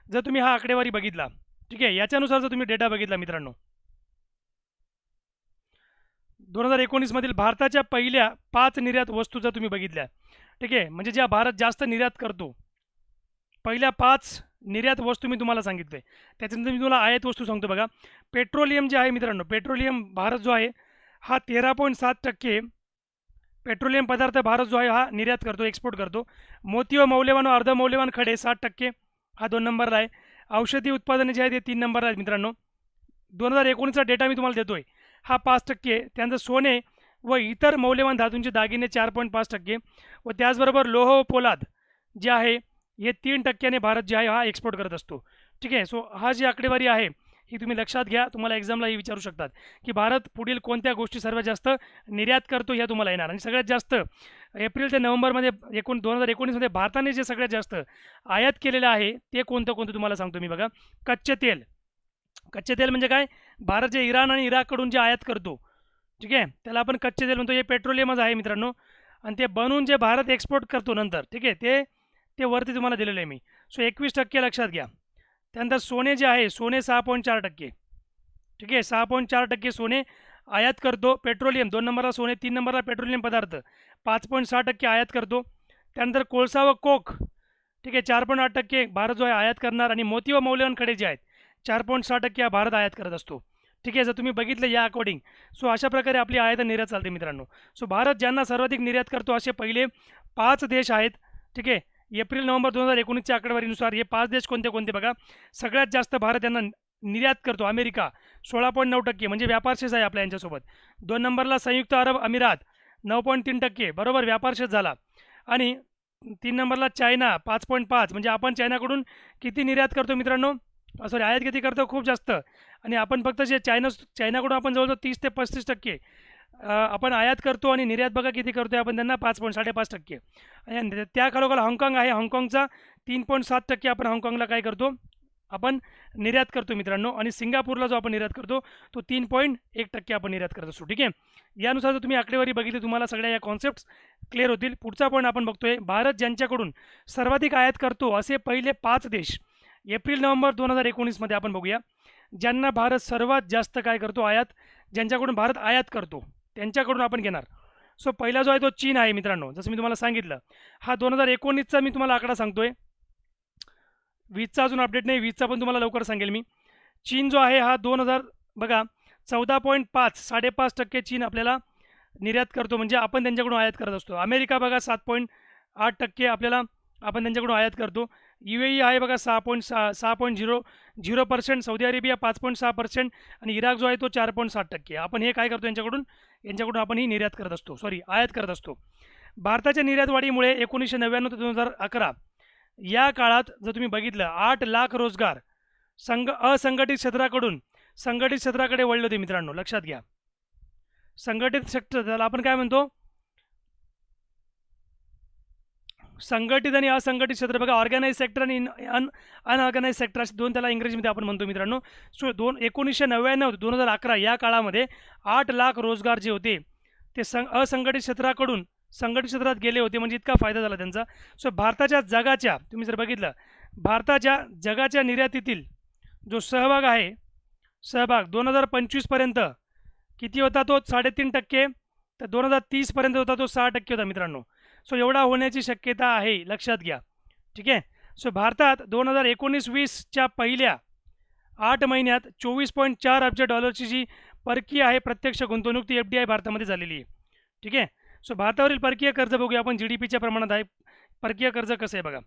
S1: जर तुम्ही हा आकडेवारी बघितला, ठीक आहे, याच्यानुसार जर तुम्ही डेटा बघितला मित्रांनो, 2019 मधील भारताच्या पहिल्या 5 निर्यात वस्तू जर तुम्ही बघितल्या, ठीक आहे, म्हणजे ज्या भारत जास्त निर्यात करतो, पहिल्या 5 निर्यात वस्तू मी तुम्हाला सांगितले. त्याच्यानंतर मी तुम्हाला आयात वस्तू सांगतो बघा. पेट्रोलियम जे आहे मित्रांनो, पेट्रोलियम भारत जो आहे हा 13.7% पेट्रोलियम पदार्थ भारत जो आहे हा निर्यात करतो, एक्सपोर्ट करतो. मोती व मौल्यवान व अर्धमौल्यवान खडे 60%, हा 2 नंबरला आहे. औषधी उत्पादने जे आहे ते 3 नंबरला आहेत मित्रांनो. 2019चा डेटा मी तुम्हाला देतोय, हा 5%. त्यानंतर सोने व इतर मौल्यवान धातूंचे दागिने 4.5% व त्याचबरोबर लोह व पोलाद जे आहे हे 3%ने भारत जे आहे हा एक्सपोर्ट करत असतो. ठीक आहे. सो हा जी आकडेवारी आहे ही तुम्ही लक्षात घ्या. तुम्हाला एक्झामलाही विचारू शकतात की भारत पुढील कोणत्या गोष्टी सर्वात जास्त निर्यात करतो ह्या तुम्हाला येणार. आणि सगळ्यात जास्त एप्रिल ते नोव्हेंबरमध्ये 2019मध्ये भारताने जे सगळ्यात जास्त आयात केलेलं आहे ते कोणतं कोणतं तुम्हाला सांगतो मी बघा. कच्चे तेल. कच्चे तेल म्हणजे काय, भारत जे इराण आणि इराककडून जे आयात करतो, ठीक आहे, त्याला आपण कच्चे तेल म्हणतो. हे पेट्रोलियमच आहे मित्रांनो. आणि ते बनवून जे भारत एक्सपोर्ट करतो नंतर, ठीक आहे, ते ते वरती तुम्हाला दिलेलं आहे मी. सो 21% लक्षात घ्या. त्यानंतर सोने जे आहे, सोने 6.4%, ठीक आहे, 6.4% सोने आयात करतो. पेट्रोलियम 2 नंबरला सोने, 3 नंबरला पेट्रोलियम पदार्थ 5.6% आयात करतो. त्यानंतर कोळसा व कोक, ठीक आहे, 4.8% भारत जो आहे आयात करणार. आणि मोती व मौल्यवान खडे जे आहेत 4.6% हा भारत आयात करत असतो. ठीक आहे, जर तुम्ही बघितलं या अकॉर्डिंग, सो अशा प्रकारे आपली आयात निर्यात चालते मित्रांनो. सो भारत ज्यांना सर्वाधिक निर्यात करतो असे पहिले 5 देश आहेत. ठीक आहे, एप्रिल नोव्हेंबर 2019च्या आकडेवारीनुसार हे 5 देश कोणते कोणते बघा. सगळ्यात जास्त भारत यांना निर्यात करतो अमेरिका 16.9%, म्हणजे व्यापार शेष आहे आपल्या यांच्यासोबत. 2 नंबरला संयुक्त अरब अमिरात 9.3%, बरोबर, व्यापार शेष झाला. आणि 3 नंबरला चायना 5.5, म्हणजे आपण चायनाकडून किती निर्यात करतो मित्रांनो, सॉरी आयात किती करतो, खूप जास्त. आणि आपण फक्त जे चायनाकडून आपण जवळजवळ 30 ते 35% आपण आयात करतो. आणि निर्यात बघा किती करतो आपण त्यांना 5.5%. आणि त्या खालोखाल हाँगकाँग आहे, हाँगकाँगचा 3.7% आपण हाँगकाँगला काय करतो, आपण निर्यात करतो मित्रांनो. आणि सिंगापूरला जो आपण निर्यात करतो तो 3.1% आपण निर्यात करत असतो. ठीक आहे, यानुसार जर तुम्ही आकडेवारी बघितली तुम्हाला सगळ्या या कॉन्सेप्ट क्लिअर होतील. पुढचा पॉईंट आपण बघतोय, भारत ज्यांच्याकडून सर्वाधिक आयात करतो असे पहिले 5 देश एप्रिल नोव्हेंबर 2019मध्ये आपण बघूया. ज्यांना भारत सर्वात जास्त काय करतो, आयात, ज्यांच्याकडून भारत आयात करतो त्यांच्याकडून आपण घेणार. सो पहिला जो आहे तो चीन आहे मित्रांनो. जसं मी तुम्हाला सांगितलं, हा 2019चा मी तुम्हाला आकडा सांगतोय. 20चा अजून अपडेट नाही, 20चा पण तुम्हाला लवकर सांगेल मी. चीन जो आहे हा 2000 बघा 14.5, 5.5% चीन आपल्याला निर्यात करतो, म्हणजे आपण त्यांच्याकडून आयात करत असतो. अमेरिका बघा 7.8% आपल्याला आपण त्यांच्याकडून आयात करतो. UAE आहे बघा 6.0%, सौदी अरेबिया 5.6% आणि इराक जो आहे तो 4.7%. आपण हे काय करतो यांच्याकडून आपण ही निर्यात करत असतो, सॉरी आयात करत असतो. भारताच्या निर्यात वाढीमुळे 1999 ते 2011 या काळात जर तुम्ही बघितलं 8 लाख रोजगार असंघटित क्षेत्राकडून संघटित क्षेत्राकडे वळले होते मित्रांनो. लक्षात घ्या, संघटित सेक्टर त्याला आपण काय म्हणतो, संघटित आणि असंघटित क्षेत्र बघा. ऑर्गनाइज सेक्टर आणि अनऑर्गनाइज सेक्टर असे दोन त्याला इंग्रजीमध्ये आपण म्हणतो मित्रांनो. सो 1999 ते 2011 या काळामध्ये 8 लाख रोजगार जे होते ते असंघटित क्षेत्राकडून संघटित क्षेत्रात गेले होते, म्हणजे इतका फायदा झाला त्यांचा. सो भारताच्या जगाच्या तुम्ही जर बघितलं, भारताच्या जगाच्या निर्यातीतील जो सहभाग आहे, सहभाग 2025पर्यंत किती होता तो 3.5%, तर 2030पर्यंत होता तो 6% होता मित्रांनो. सो एवढा होण्याची शक्यता आहे, लक्षात घ्या. ठीक आहे, सो भारतात 2019-20च्या पहिल्या 8 महिन्यात 24.4 अब्ज डॉलरची जी परकीय आहे प्रत्यक्ष गुंतवणूक ती FDI भारतामध्ये झालेली आहे. ठीक आहे, सो भारतावरील परकीय कर्ज बघूया आपण. GDPच्या प्रमाणात आहे परकीय कर्ज कसं आहे बघा.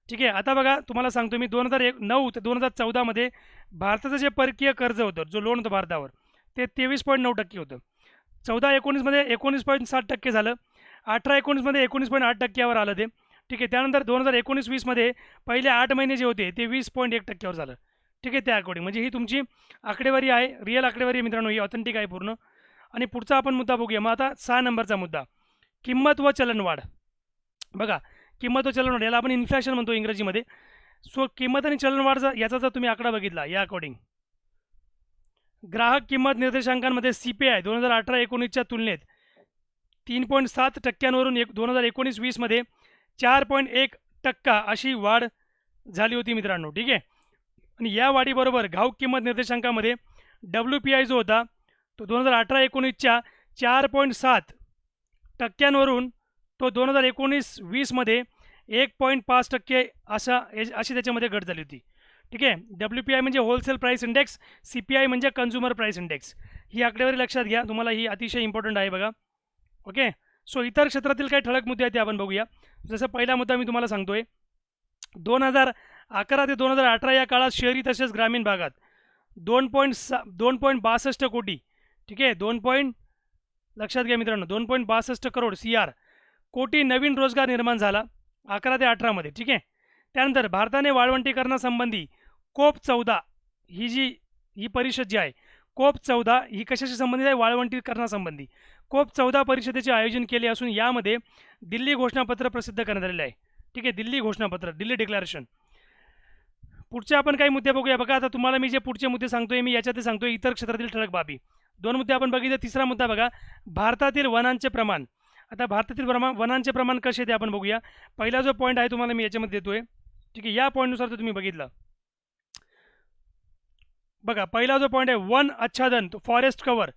S1: ठीक आहे, आता बघा तुम्हाला सांगतो मी 2009 ते 2014मध्ये भारताचं जे परकीय कर्ज होतं, जो लोन होतं भारतावर, ते 23.9% होतं. 14-19मध्ये 19.7% झालं. 18-19मध्ये 19.8%वर आलं ते. ठीक आहे, त्यानंतर 2019-20मध्ये पहिले 8 महिने जे होते ते 20.1%वर झालं. ठीक आहे, त्या अकॉर्डिंग म्हणजे ही तुमची आकडेवारी आहे, रिअल आकडेवारी आहे मित्रांनो, ही ऑथेंटिक आहे पूर्ण. आणि पुढचा आपण मुद्दा बघूया. मग आता 6 नंबरचा मुद्दा, किंमत व चलनवाढ. बघा, किंमत व चलनवाढ याला आपण इन्फ्लेशन म्हणतो इंग्रजीमध्ये. सो किंमत आणि चलनवाढ याचा जर तुम्ही आकडा बघितला या अकॉर्डिंग, ग्राहक किंमत निर्देशांकांमध्ये CPI 2018-19च्या तुलनेत 3.7%वरून 2019-20मध्ये 4.1 टक्का अशी वाढ झाली होती मित्रांनो. ठीक आहे. आणि या वाढीबरोबर घाऊक किंमत निर्देशांकामध्ये WPI जो होता तो 2018-19च्या 4.7% तो 2019-20मध्ये 1.5% अशी त्याच्यामध्ये घट झाली होती. ठीक आहे. WPI म्हणजे होलसेल प्राईस इंडेक्स, CPI म्हणजे कन्झ्युमर प्राईस इंडेक्स. ही आकडेवारी लक्षात घ्या, तुम्हाला ही अतिशय इम्पॉर्टंट आहे बघा. ओके. सो इतर क्षेत्रातील काही ठळक मुद्दे आहेत ते आपण बघूया. जसं पहिला मुद्दा मी तुम्हाला सांगतोय, 2011 ते 2018 या काळात शहरी तसेच ग्रामीण भागात 2.62 कोटी, ठीक आहे, लक्षात घ्या मित्रांनो, 2.62 करोड CR कोटी नवीन रोजगार निर्माण झाला 11 ते 18मध्ये. ठीक आहे. त्यानंतर भारताने वाळवंटीकरणासंबंधी COP14 ही परिषद जी आहे, COP14 ही कशाशी संबंधित आहे? वाळवंटीकरणासंबंधी. COP14 परिषदेचे आयोजन केले असून यामध्ये दिल्ली घोषणापत्र प्रसिद्ध करण्यात आलेले आहे. ठीक आहे. दिल्ली घोषणापत्र, दिल्ली डिक्लेरेशन. पुढचे आपण काही मुद्दे बघूया. बघा, आता तुम्हाला मी जे पुढचे मुद्दे सांगतोय मी याच्यात सांगतोय इतर क्षेत्रातील ठळक बाबी. 2 मुद्दे आपण बघितले. तिसरा मुद्दा बघा, भारतातील वनांचे प्रमाण. आता भारतातील वनांचे प्रमाण कसे ते आपण बघूया. पहिला जो पॉईंट आहे तुम्हाला मी याच्यामध्ये देतोय. ठीक आहे. या पॉईंटनुसार तर तुम्ही बघितलं. बघा, पहिला जो पॉईंट आहे वन आच्छादन, फॉरेस्ट कव्हर.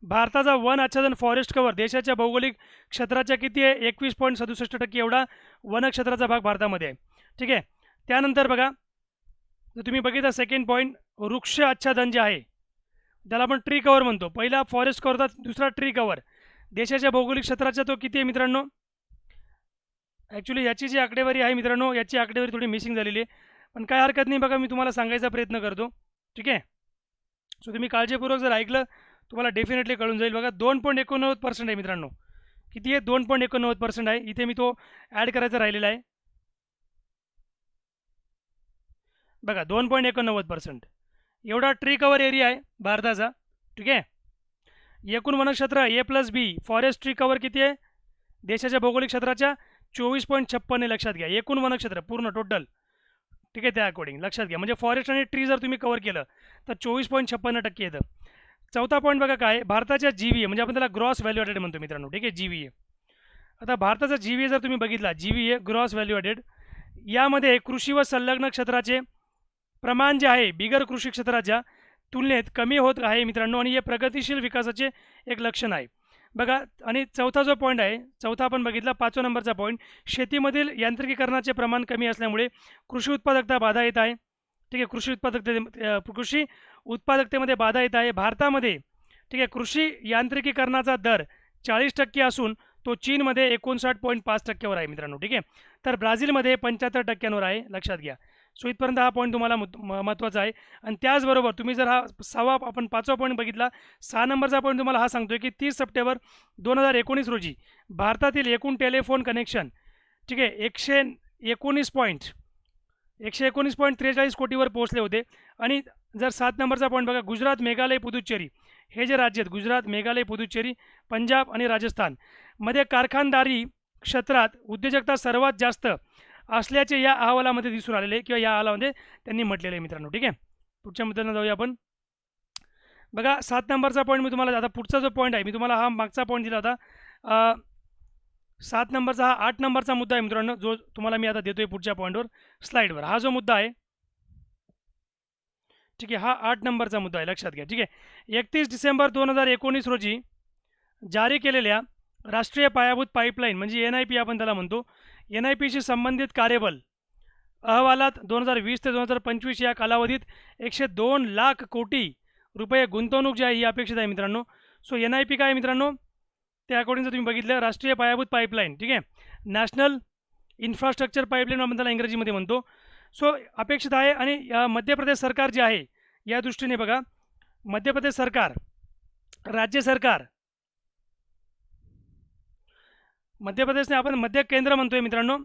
S1: भारताचा वन आच्छादन फॉरेस्ट कव्हर देशाच्या भौगोलिक क्षेत्राच्या किती आहे? 21.67% एवढा वनक्षेत्राचा भाग भारतामध्ये आहे. ठीक आहे. त्यानंतर बघा, जर तुम्ही बघितलं सेकंड पॉईंट, वृक्ष आच्छादन जे आहे त्याला आपण ट्री कव्हर म्हणतो. पहिला फॉरेस्ट कव्हर होता, दुसरा ट्री कव्हर. देशाच्या भौगोलिक क्षेत्राचा तो किती आहे मित्रांनो? ॲक्च्युली याची जी आकडेवारी आहे मित्रांनो, याची आकडेवारी थोडी मिसिंग झालेली आहे, पण काय हरकत नाही. बघा, मी तुम्हाला सांगायचा प्रयत्न करतो. ठीक आहे. सो तुम्ही काळजीपूर्वक जर ऐकलं तुम्हाला डेफिनेटली कळून जाईल. बघा, 2.89% आहे मित्रांनो. किती आहे? 2.89% आहे. इथे मी तो ॲड करायचा राहिलेला आहे. बघा, 2.89% एवढा ट्री कव्हर एरिया आहे भारताचा. ठीक आहे. एकूण वनक्षेत्र A+B फॉरेस्ट ट्री कव्हर किती आहे? देशाच्या भौगोलिक क्षेत्राच्या 24.56 लक्षात घ्या. एकूण वनक्षेत्र पूर्ण टोटल. ठीक आहे. त्या अकॉर्डिंग लक्षात घ्या. म्हणजे फॉरेस्ट आणि ट्री जर तुम्ही कव्हर केलं तर 24.56% येतं. चौथा पॉईंट बघा काय, भारताच्या GVA म्हणजे आपण त्याला ग्रॉस व्हॅल्यू ॲडेड म्हणतो मित्रांनो. ठीक आहे. GVA. आता भारताचा GVA जर तुम्ही बघितला, GVA ग्रॉस व्हॅल्यू ॲडेड, यामध्ये कृषी व संलग्न क्षेत्राचे प्रमाण जे आहे बिगर कृषी क्षेत्राच्या तुलनेत कमी होत आहे मित्रांनो, आणि हे प्रगतिशील विकासाचे एक लक्षण आहे. बघा, आणि चौथा जो पॉईंट आहे, चौथा आपण बघितला, 5व्या नंबरचा पॉईंट, शेतीमधील यांत्रिकीकरणाचे प्रमाण कमी असल्यामुळे कृषी उत्पादकता बाधा येत आहे. ठीक आहे. कृषी उत्पादकतेमध्ये बाधा येत आहे भारतामध्ये. ठीक आहे. कृषी यांत्रिकीकरणाचा दर 40% असून तो चीनमध्ये 59.5%वर आहे मित्रांनो. ठीक आहे. तर ब्राझीलमध्ये 75%वर आहे. लक्षात घ्या. सो इथपर्यंत हा पॉईंट तुम्हाला महत्त्वाचा आहे. आणि त्याचबरोबर तुम्ही जर हा आपण 5वा पॉईंट बघितला, 6 नंबरचा पॉईंट तुम्हाला हा सांगतोय की 30 सप्टेंबर 2019 रोजी भारतातील एकूण टेलिफोन कनेक्शन, ठीक आहे, 119.43 कोटीवर पोहोचले होते. आणि जर 7 नंबरचा पॉईंट बघा, गुजरात, मेघालय, पुदुच्चेरी हे जे राज्य आहेत, गुजरात, मेघालय, पुदुच्चेरी, पंजाब आणि राजस्थान मध्ये कारखानदारी क्षेत्रात उद्योजकता सर्वात जास्त असल्याचे या अहवालामध्ये दिसून आलेले, किंवा या अहवालामध्ये त्यांनी म्हटलेले आहे मित्रांनो. ठीक आहे. पुढच्या मुद्द्यांना जाऊया आपण. बघा, 7 नंबरचा पॉईंट मी तुम्हाला, आता पुढचा जो पॉईंट आहे मी तुम्हाला हा मागचा पॉईंट दिला होता. 7 नंबरचा हा 8 नंबरचा मुद्दा आहे मित्रांनो, जो तुम्हाला मी आता देतोय पुढच्या पॉईंटवर स्लाईडवर. हा जो मुद्दा आहे, ठीक आहे, हा 8 नंबरचा मुद्दा आहे. लक्षात घ्या. ठीक आहे. 31 डिसेंबर 2019 रोजी जारी केलेल्या राष्ट्रीय पायाभूत पाईपलाईन म्हणजे NIP आपण त्याला म्हणतो, NIPशी संबंधित कार्यबल अहवालात 2020 ते 2025 या कालावधीत 102 लाख कोटी रुपये गुंतवणूक जी आहे ही अपेक्षित आहे मित्रांनो. सो NIP काय आहे मित्रांनो? त्या अकॉर्डिंग जर तुम्ही बघितलं, राष्ट्रीय पायाभूत पाईपलाईन, ठीक आहे, नॅशनल इन्फ्रास्ट्रक्चर पाईपलाईन आपण त्याला इंग्रजीमध्ये म्हणतो. सो अपेक्षित आहे. आणि मध्य प्रदेश सरकार जे आहे या दृष्टीने बघा, मध्य प्रदेश सरकार, राज्य सरकार, मध्य प्रदेशने आपण मध्य केंद्र म्हणतोय मित्रांनो.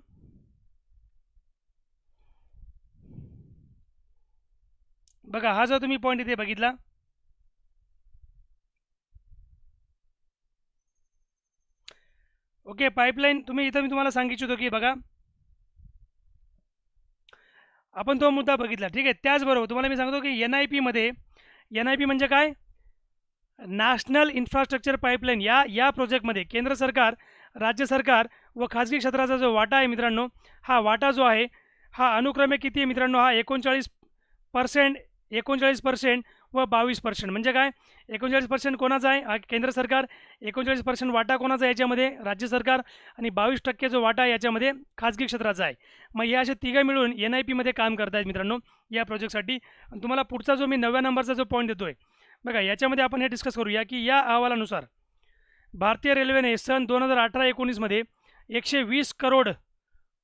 S1: बघा, हा जो तुम्ही पॉईंट इथे बघितला, ओके, पाईपलाईन तुम्ही इथं मी तुम्हाला सांगितलं की बघा, आपण तो मुद्दा बघितला. ठीक आहे. त्याचबरोबर तुम्हाला मी सांगतो की NIP मध्ये, NIP म्हणजे काय, नॅशनल इन्फ्रास्ट्रक्चर पाईपलाईन, या प्रोजेक्टमध्ये केंद्र सरकार राज्य सरकार व खाजगी क्षेत्राचा जो वाटा आहे मित्रांनो, हा वाटा जो आहे हा अनुक्रमे किती आहे मित्रांनो, हा 39%, 39% व 22%. म्हणजे काय, 39% कोणाचा आहे, हा केंद्र सरकार, 39% वाटा कोणाचा आहे याच्यामध्ये, राज्य सरकार, आणि 22% जो वाटा आहे याच्यामध्ये खाजगी क्षेत्राचा आहे. मग या असे तिघं मिळून NIPमध्ये काम करत आहेत मित्रांनो या प्रोजेक्टसाठी. आणि तुम्हाला पुढचा जो मी 9व्या नंबरचा जो पॉईंट देतोय बघा, याच्यामध्ये आपण हे डिस्कस करूया की या अहवालानुसार भारतीय रेल्वेने सन 2018-19मध्ये 120 करोड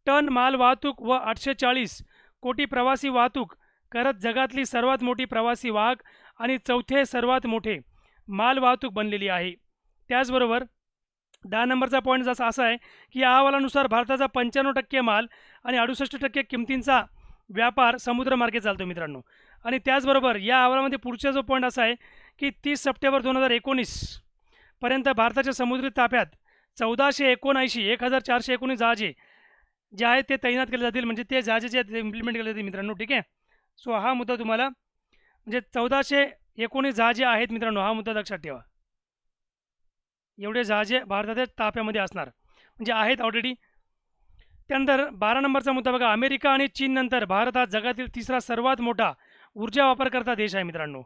S1: टन माल वाहतूक व 840 कोटी प्रवासी वाहतूक करत जगातली सर्वात मोठी प्रवासी वाहक आणि चौथे सर्वात मोठे माल वाहतूक बनलेली आहे. त्याचबरोबर 10 नंबरचा पॉईंट जसा असा आहे की या अहवालानुसार भारताचा 95% माल आणि 68% किमतींचा व्यापार समुद्रमार्गे चालतो मित्रांनो. आणि त्याचबरोबर या अहवालामध्ये पुढचा जो पॉईंट असा आहे की 30 सप्टेंबर 2019 पर्यंत भारताच्या समुद्री ताफ्यात 1419 जहाजे जे आहेत ते तैनात केले जातील. म्हणजे ते जहाजे जे आहेत इम्प्लिमेंट केले जातील मित्रांनो. ठीक आहे. सो हा मुद्दा तुम्हाला म्हणजे 1419 जहाजे आहेत मित्रांनो, हा मुद्दा लक्षात ठेवा. एवढे जहाजे भारताच्या ताफ्यामध्ये असणार, म्हणजे आहेत ऑलरेडी. त्यानंतर 12 नंबरचा मुद्दा बघा, अमेरिका आणि चीननंतर भारत हा जगातील तिसरा सर्वात मोठा ऊर्जा वापरकर्ता देश आहे मित्रांनो.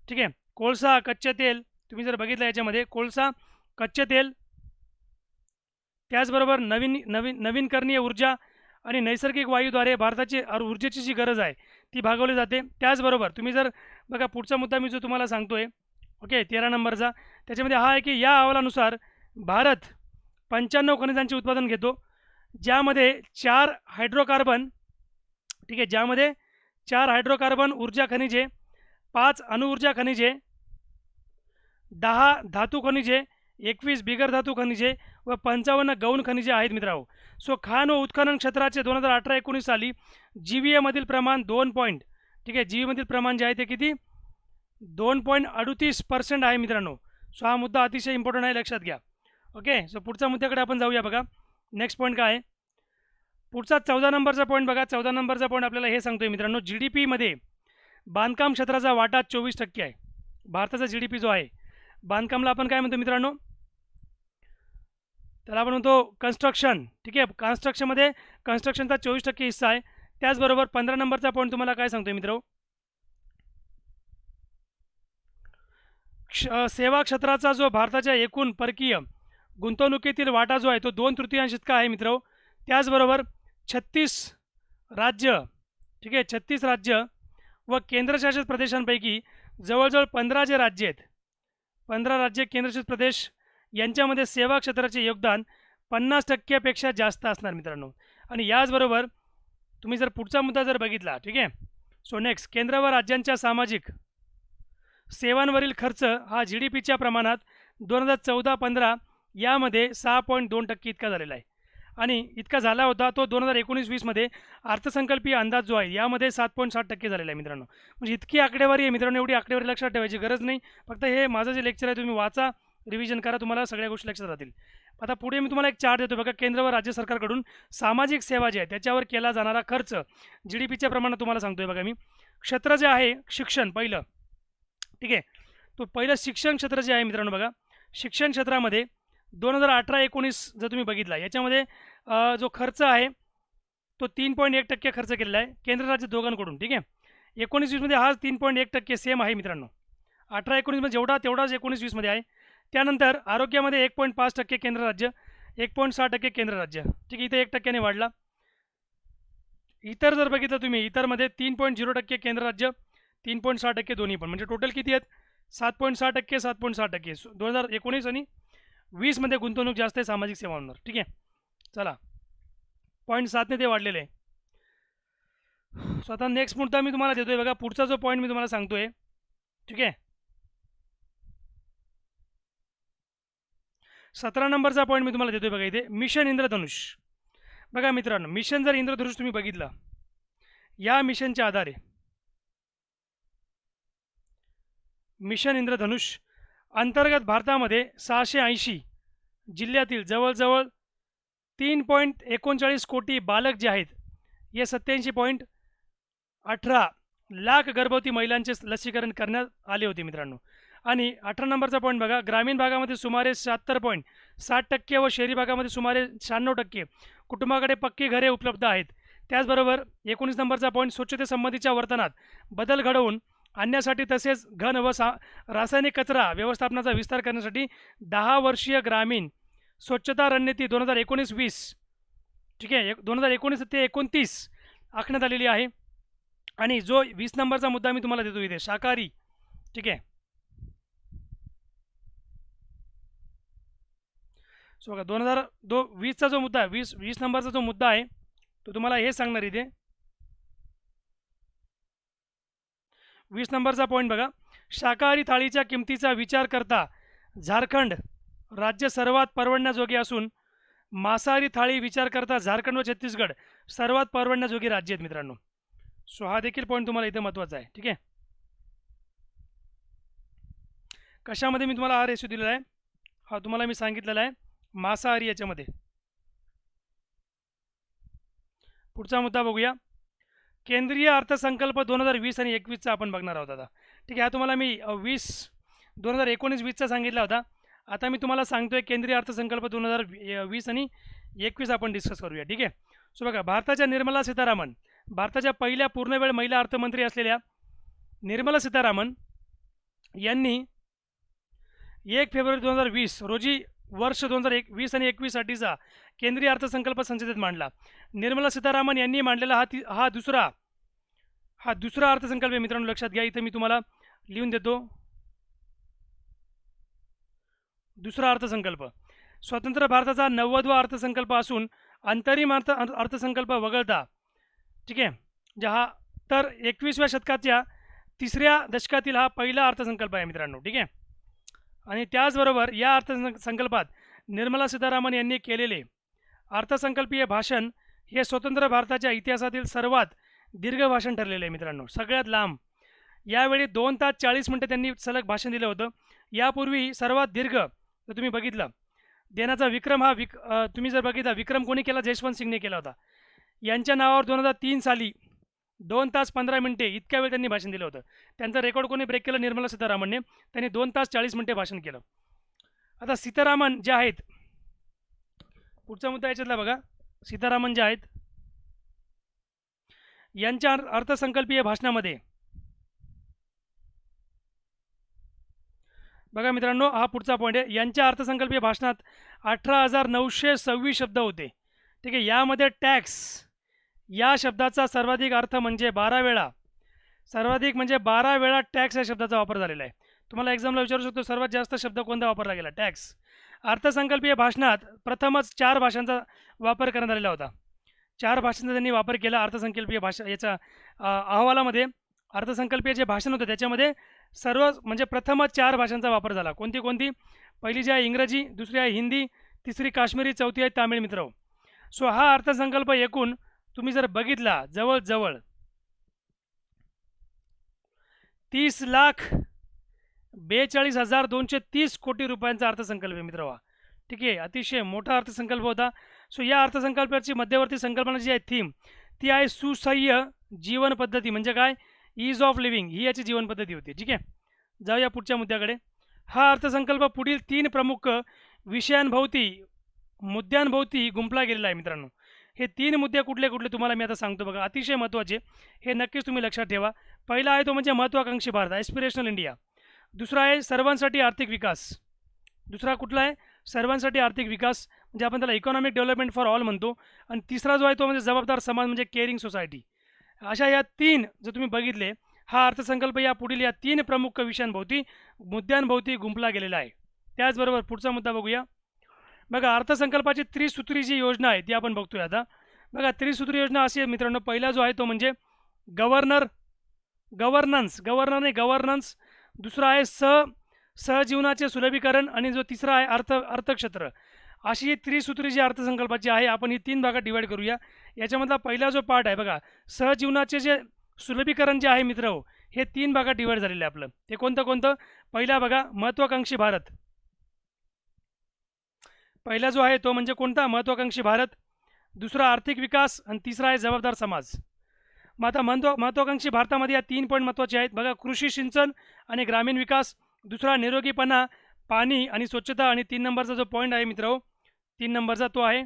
S1: ठीक आहे. कोळसा, कच्चे तेल तुम्ही जर बघितलं याच्यामध्ये, कोळसा, कच्चे तेल, त्याचबरोबर नवीनकरणीय ऊर्जा आणि नैसर्गिक वायूद्वारे भारताची ऊर्जेची जी गरज आहे ती भागवली जाते. त्याचबरोबर तुम्ही जर बघा पुढचा मुद्दा मी जो तुम्हाला सांगतोय, ओके, 13 नंबरचा, त्याच्यामध्ये हा आहे की या अहवालानुसार भारत 95 खनिजांचे उत्पादन घेतो, ज्यामध्ये 4 हायड्रोकार्बन, ठीक आहे, ज्यामध्ये 4 हायड्रोकार्बन ऊर्जा खनिजे, 5 अणुऊर्जा खनिजे, 10 धातू खनिजे, 21 बिगर धातू खनिजे व 55 गौण खनिजे आहेत मित्रांनो. सो खाण व उत्खनन क्षेत्राचे 2018-19 साली GVAमधील प्रमाण 2 ठीक आहे, GVAमधील प्रमाण जे आहे ते किती, 2.38% आहे मित्रांनो. सो हा मुद्दा अतिशय इम्पॉर्टंट आहे, लक्षात घ्या. ओके. सो पुढच्या मुद्द्याकडे आपण जाऊया. बघा नेक्स्ट पॉईंट काय आहे, पुढचा 14 नंबरचा पॉईंट बघा. 14 नंबरचा पॉईंट आपल्याला हे सांगतोय मित्रांनो, GDPमध्ये बांधकाम क्षेत्राचा वाटा 24% आहे. भारताचा GDP जो आहे, बांधकामला आपण काय म्हणतो मित्रांनो, त्याला आपण म्हणतो कन्स्ट्रक्शन. ठीक आहे. कन्स्ट्रक्शनचा 24% हिस्सा आहे. त्याचबरोबर 15 नंबरचा पॉईंट तुम्हाला काय सांगतोय मित्र, सेवा क्षेत्राचा जो भारताच्या एकूण परकीय गुंतवणुकीतील वाटा जो आहे तो 2/3 इतका आहे मित्र. त्याचबरोबर 36 राज्य, ठीक आहे, 36 राज्य व केंद्रशासित प्रदेशांपैकी जवळजवळ 15 जे राज्य आहेत, 15 राज्य केंद्रशासित प्रदेश यांच्यामध्ये सेवा क्षेत्राचे योगदान 50%पेक्षा जास्त असणार मित्रांनो. आणि याचबरोबर तुम्ही जर पुढचा मुद्दा जर बघितला, ठीक आहे, सो नेक्स्ट, केंद्र व राज्यांच्या सामाजिक सेवांवरील खर्च हा GDPच्या प्रमाणात 2014-15 यामध्ये 6.2% इतका झालेला आहे. आणि इतका झाला होता तो 2019-20मध्ये अर्थसंकल्पीय अंदाज जो आहे यामध्ये 7.7% झालेला आहे मित्रांनो. म्हणजे इतकी आकडेवारी आहे मित्रांनो, एवढी आकडेवारी लक्षात ठेवायची गरज नाही. फक्त हे माझं जे लेक्चर आहे तुम्ही वाचा, रिव्हिजन करा, तुम्हाला सगळ्या गोष्टी लक्षात राहतील. आता पुढे मी तुम्हाला एक चार्ट देतो बघा, केंद्र व राज्य सरकारकडून सामाजिक सेवा जे आहे त्याच्यावर केला जाणारा खर्च GDPच्या प्रमाणात तुम्हाला सांगतोय बघा मी. क्षेत्र जे आहे शिक्षण पहिलं, ठीक आहे, तो पहिलं शिक्षण क्षेत्र जे आहे मित्रांनो बघा, शिक्षण क्षेत्रामध्ये 2018-19 जर तुम्ही बघितला याच्यामध्ये जो खर्च आहे तो 3.1% खर्च केलेला आहे केंद्र राज्य दोघांकडून. ठीक आहे. 19-20मध्ये हा 3.1% सेम आहे मित्रांनो. 18-19मध्ये जेवढा तेवढाच 19-20मध्ये आहे. त्यानंतर आरोग्यामध्ये 1.5% केंद्र राज्य, 1.6% केंद्र राज्य. ठीक आहे, इथे 1%ने वाढला. इतर जर बघितलं तुम्ही, इतरमध्ये 3.0% केंद्र राज्य, 3.6% दोन्ही पण, म्हणजे टोटल किती आहेत, 7.6%, 7.6%. 2019 आणि 20मध्ये गुंतवणूक जास्त आहे सामाजिक सेवांवर. ठीक आहे. चला, 0.7ने ते वाढलेले आहे. सो आता नेक्स्ट मुद्दा मी तुम्हाला देतोय बघा, पुढचा जो पॉईंट मी तुम्हाला सांगतोय, ठीक आहे, 17 नंबरचा पॉईंट मी तुम्हाला देतोय बघा इथे, मिशन इंद्रधनुष. बघा मित्रांनो, मिशन जर इंद्रधनुष तुम्ही बघितलं, या मिशनच्या आधारे मिशन इंद्रधनुष अंतर्गत भारतामध्ये 680 जिल्ह्यातील जवळजवळ 3.39 कोटी बालक जे आहेत, हे 87.18 लाख गर्भवती महिलांचे लसीकरण करण्यात आले होते मित्रांनो. आणि 18 नंबरचा पॉईंट बघा, ग्रामीण भागामध्ये सुमारे 76.60% व शहरी भागामध्ये सुमारे 96% कुटुंबाकडे पक्की घरे उपलब्ध आहेत. त्याचबरोबर 19 नंबरचा पॉईंट, स्वच्छतेसंबंधीच्या वर्तनात बदल घडवून आणण्यासाठी तसेच घन व रासायनिक कचरा व्यवस्थापनाचा विस्तार करण्यासाठी 10 वर्षीय ग्रामीण स्वच्छता रणनीती 2019-20, ठीक आहे, 2019 ते 29 आखण्यात आलेली आहे. आणि जो 20 नंबरचा मुद्दा मी तुम्हाला देतो इथे, शाकाहारी, ठीक आहे. सो बघा 2020चा जो मुद्दा आहे, 20 नंबरचा जो मुद्दा आहे तो तुम्हाला हे सांगणार इथे. 20 नंबरचा पॉईंट बघा, शाकाहारी थाळीच्या किमतीचा विचार करता झारखंड राज्य सर्वात परवडण्याजोगे असून मांसाहारी थाळी विचार करता झारखंड व छत्तीसगड सर्वात परवडण्याजोगी राज्य आहेत मित्रांनो. सो हा देखील पॉईंट तुम्हाला इथे महत्त्वाचा आहे, ठीक आहे. कशामध्ये मी तुम्हाला हा रेशो दिलेला आहे, हा तुम्हाला मी सांगितलेला आहे मांसाहारी याच्यामध्ये. पुढचा मुद्दा बघूया, केंद्रीय अर्थसंकल्प 2020 आणि 21चा आपण बघणार आहोत आता, ठीक आहे. हा तुम्हाला मी 2019-20चा सांगितला होता. आता मी तुम्हाला सांगतोय केंद्रीय अर्थसंकल्प 2020 आणि 21 आपण डिस्कस करूया, ठीक आहे. सो बघा, भारताच्या निर्मला सीतारामन, भारताच्या पहिल्या पूर्णवेळ महिला अर्थमंत्री असलेल्या निर्मला सीतारामन यांनी 1 फेब्रुवारी 2020 रोजी वर्ष 2020 आणि 21साठीचा केंद्रीय अर्थसंकल्प संसदेत मांडला. निर्मला सीतारामन यांनी मांडलेला हा दुसरा अर्थसंकल्प आहे मित्रांनो. लक्षात घ्या, इथे मी तुम्हाला लिहून देतो. दुसरा अर्थसंकल्प स्वतंत्र भारताचा 90वा अर्थसंकल्प असून अंतरिम अर्थसंकल्प वगळता, ठीक आहे, हा तर 21व्या शतकाच्या 3ऱ्या दशकातील हा पहिला अर्थसंकल्प आहे मित्रांनो, ठीक आहे. आणि त्याचबरोबर या अर्थसंकल्पात निर्मला सीतारामन यांनी केलेले अर्थसंकल्पीय भाषण हे स्वतंत्र भारताच्या इतिहासातील सर्वात दीर्घ भाषण ठरलेलं आहे मित्रांनो, सगळ्यात लांब. यावेळी 2 तास 40 मिनटं त्यांनी सलग भाषण दिलं होतं. यापूर्वी सर्वात दीर्घ जर तुम्ही बघितलं देण्याचा विक्रम तुम्ही जर बघितला, विक्रम कोणी केला, जयवंत सिंगने केला होता. यांच्या नावावर 2003 साली 2 तास 15 मिनटे इतक्या वेळ त्यांनी भाषण दिलं होतं. त्यांचा रेकॉर्ड कोणी ब्रेक केलं, निर्मला सीतारामनने. त्यांनी 2 तास 40 मिनटे भाषण केलं. आता सीतारामन जे आहेत, पुढचा मुद्दा याच्यातला बघा, सीतारामन जे आहेत यांच्या अर्थसंकल्पीय भाषणामध्ये बघा मित्रांनो, हा पुढचा पॉईंट आहे. यांच्या अर्थसंकल्पीय भाषणात 18,926 शब्द होते, ठीक आहे. यामध्ये टॅक्स या शब्दाचा सर्वाधिक अर्थ म्हणजे 12 वेळा, सर्वाधिक म्हणजे 12 वेळा टॅक्स या शब्दाचा वापर झालेला आहे. तुम्हाला एक्झामला विचारू शकतो सर्वात जास्त शब्द कोणता वापरला गेला, टॅक्स. अर्थसंकल्पीय भाषणात प्रथमच 4 भाषांचा वापर करण्यात आलेला होता. 4 भाषांचा त्यांनी वापर केला अर्थसंकल्पीय भाषा याच्या अहवालामध्ये. अर्थसंकल्पीय जे भाषण होतं त्याच्यामध्ये म्हणजे प्रथमच 4 भाषांचा वापर झाला. कोणती? पहिली जी आहे इंग्रजी, दुसरी आहे हिंदी, तिसरी काश्मीरी, चौथी आहे तामिळ मित्र. सो हा अर्थसंकल्प एकूण तुम्ही जर बघितला जवळजवळ 30,42,230 कोटी रुपयांचा अर्थसंकल्प आहे मित्र, ठीक आहे. अतिशय मोठा अर्थसंकल्प होता. सो या अर्थसंकल्पाची मध्यवर्ती संकल्पना जी आहे थीम, ती आहे सुसह्य जीवन पद्धती. म्हणजे काय, ईज ऑफ लिव्हिंग ही याची जीवन पद्धती होती, ठीक आहे. जाऊया पुढच्या मुद्द्याकडे. हा अर्थसंकल्प पुढील 3 प्रमुख मुद्द्यांभोवती गुंफला गेलेला आहे मित्रांनो. हे 3 मुद्दे कुठले तुम्हाला मी आता सांगतो बघा, अतिशय महत्त्वाचे, हे नक्कीच तुम्ही लक्षात ठेवा. पहिला आहे तो म्हणजे महत्त्वाकांक्षी भारत, ॲस्पिरेशनल इंडिया. दुसरा आहे सर्वांसाठी आर्थिक विकास. दुसरा कुठला आहे, सर्वांसाठी आर्थिक विकास, म्हणजे आपण त्याला इकॉनॉमिक डेव्हलपमेंट फॉर ऑल म्हणतो. आणि तिसरा जो आहे तो म्हणजे जबाबदार समाज, म्हणजे केअरिंग सोसायटी. अशा या 3 जर तुम्ही बघितले, हा अर्थसंकल्प या पुढील या 3 प्रमुख मुद्द्यांभोवती गुंफला गेलेला आहे. त्याचबरोबर पुढचा मुद्दा बघूया. बघा, अर्थसंकल्पाची त्रिसूत्री जी योजना आहे ती आपण बघतोय आता. बघा, त्रिसूत्री योजना अशी आहे मित्रांनो. पहिला जो आहे तो म्हणजे गव्हर्नन्स. दुसरा आहे सहजीवनाचे सुलभीकरण आणि जो तिसरा आहे अर्थक्षेत्र. अशी ही त्रिसूत्री जी अर्थसंकल्पाची आहे, आपण ही 3 भागात डिवाईड करूया. याच्यामधला पहिला जो पार्ट आहे बघा, सहजीवनाचे जे सुलभीकरण जे आहे मित्र, हे 3 भागात डिवाईड झालेलं आहे आपलं. ते कोणतं? पहिला बघा, महत्त्वाकांक्षी भारत. पहिला जो आहे तो म्हणजे कोणता, महत्त्वाकांक्षी भारत. दुसरा आर्थिक विकास आणि तिसरा आहे जबाबदार समाज. मग आता महत्त्वाकांक्षी भारतामध्ये या 3 पॉईंट महत्त्वाचे आहेत बघा, कृषी सिंचन आणि ग्रामीण विकास, दुसरा निरोगीपणा, पाणी आणि स्वच्छता. आणि 3 नंबरचा जो पॉईंट आहे मित्रांनो, 3 नंबरचा तो आहे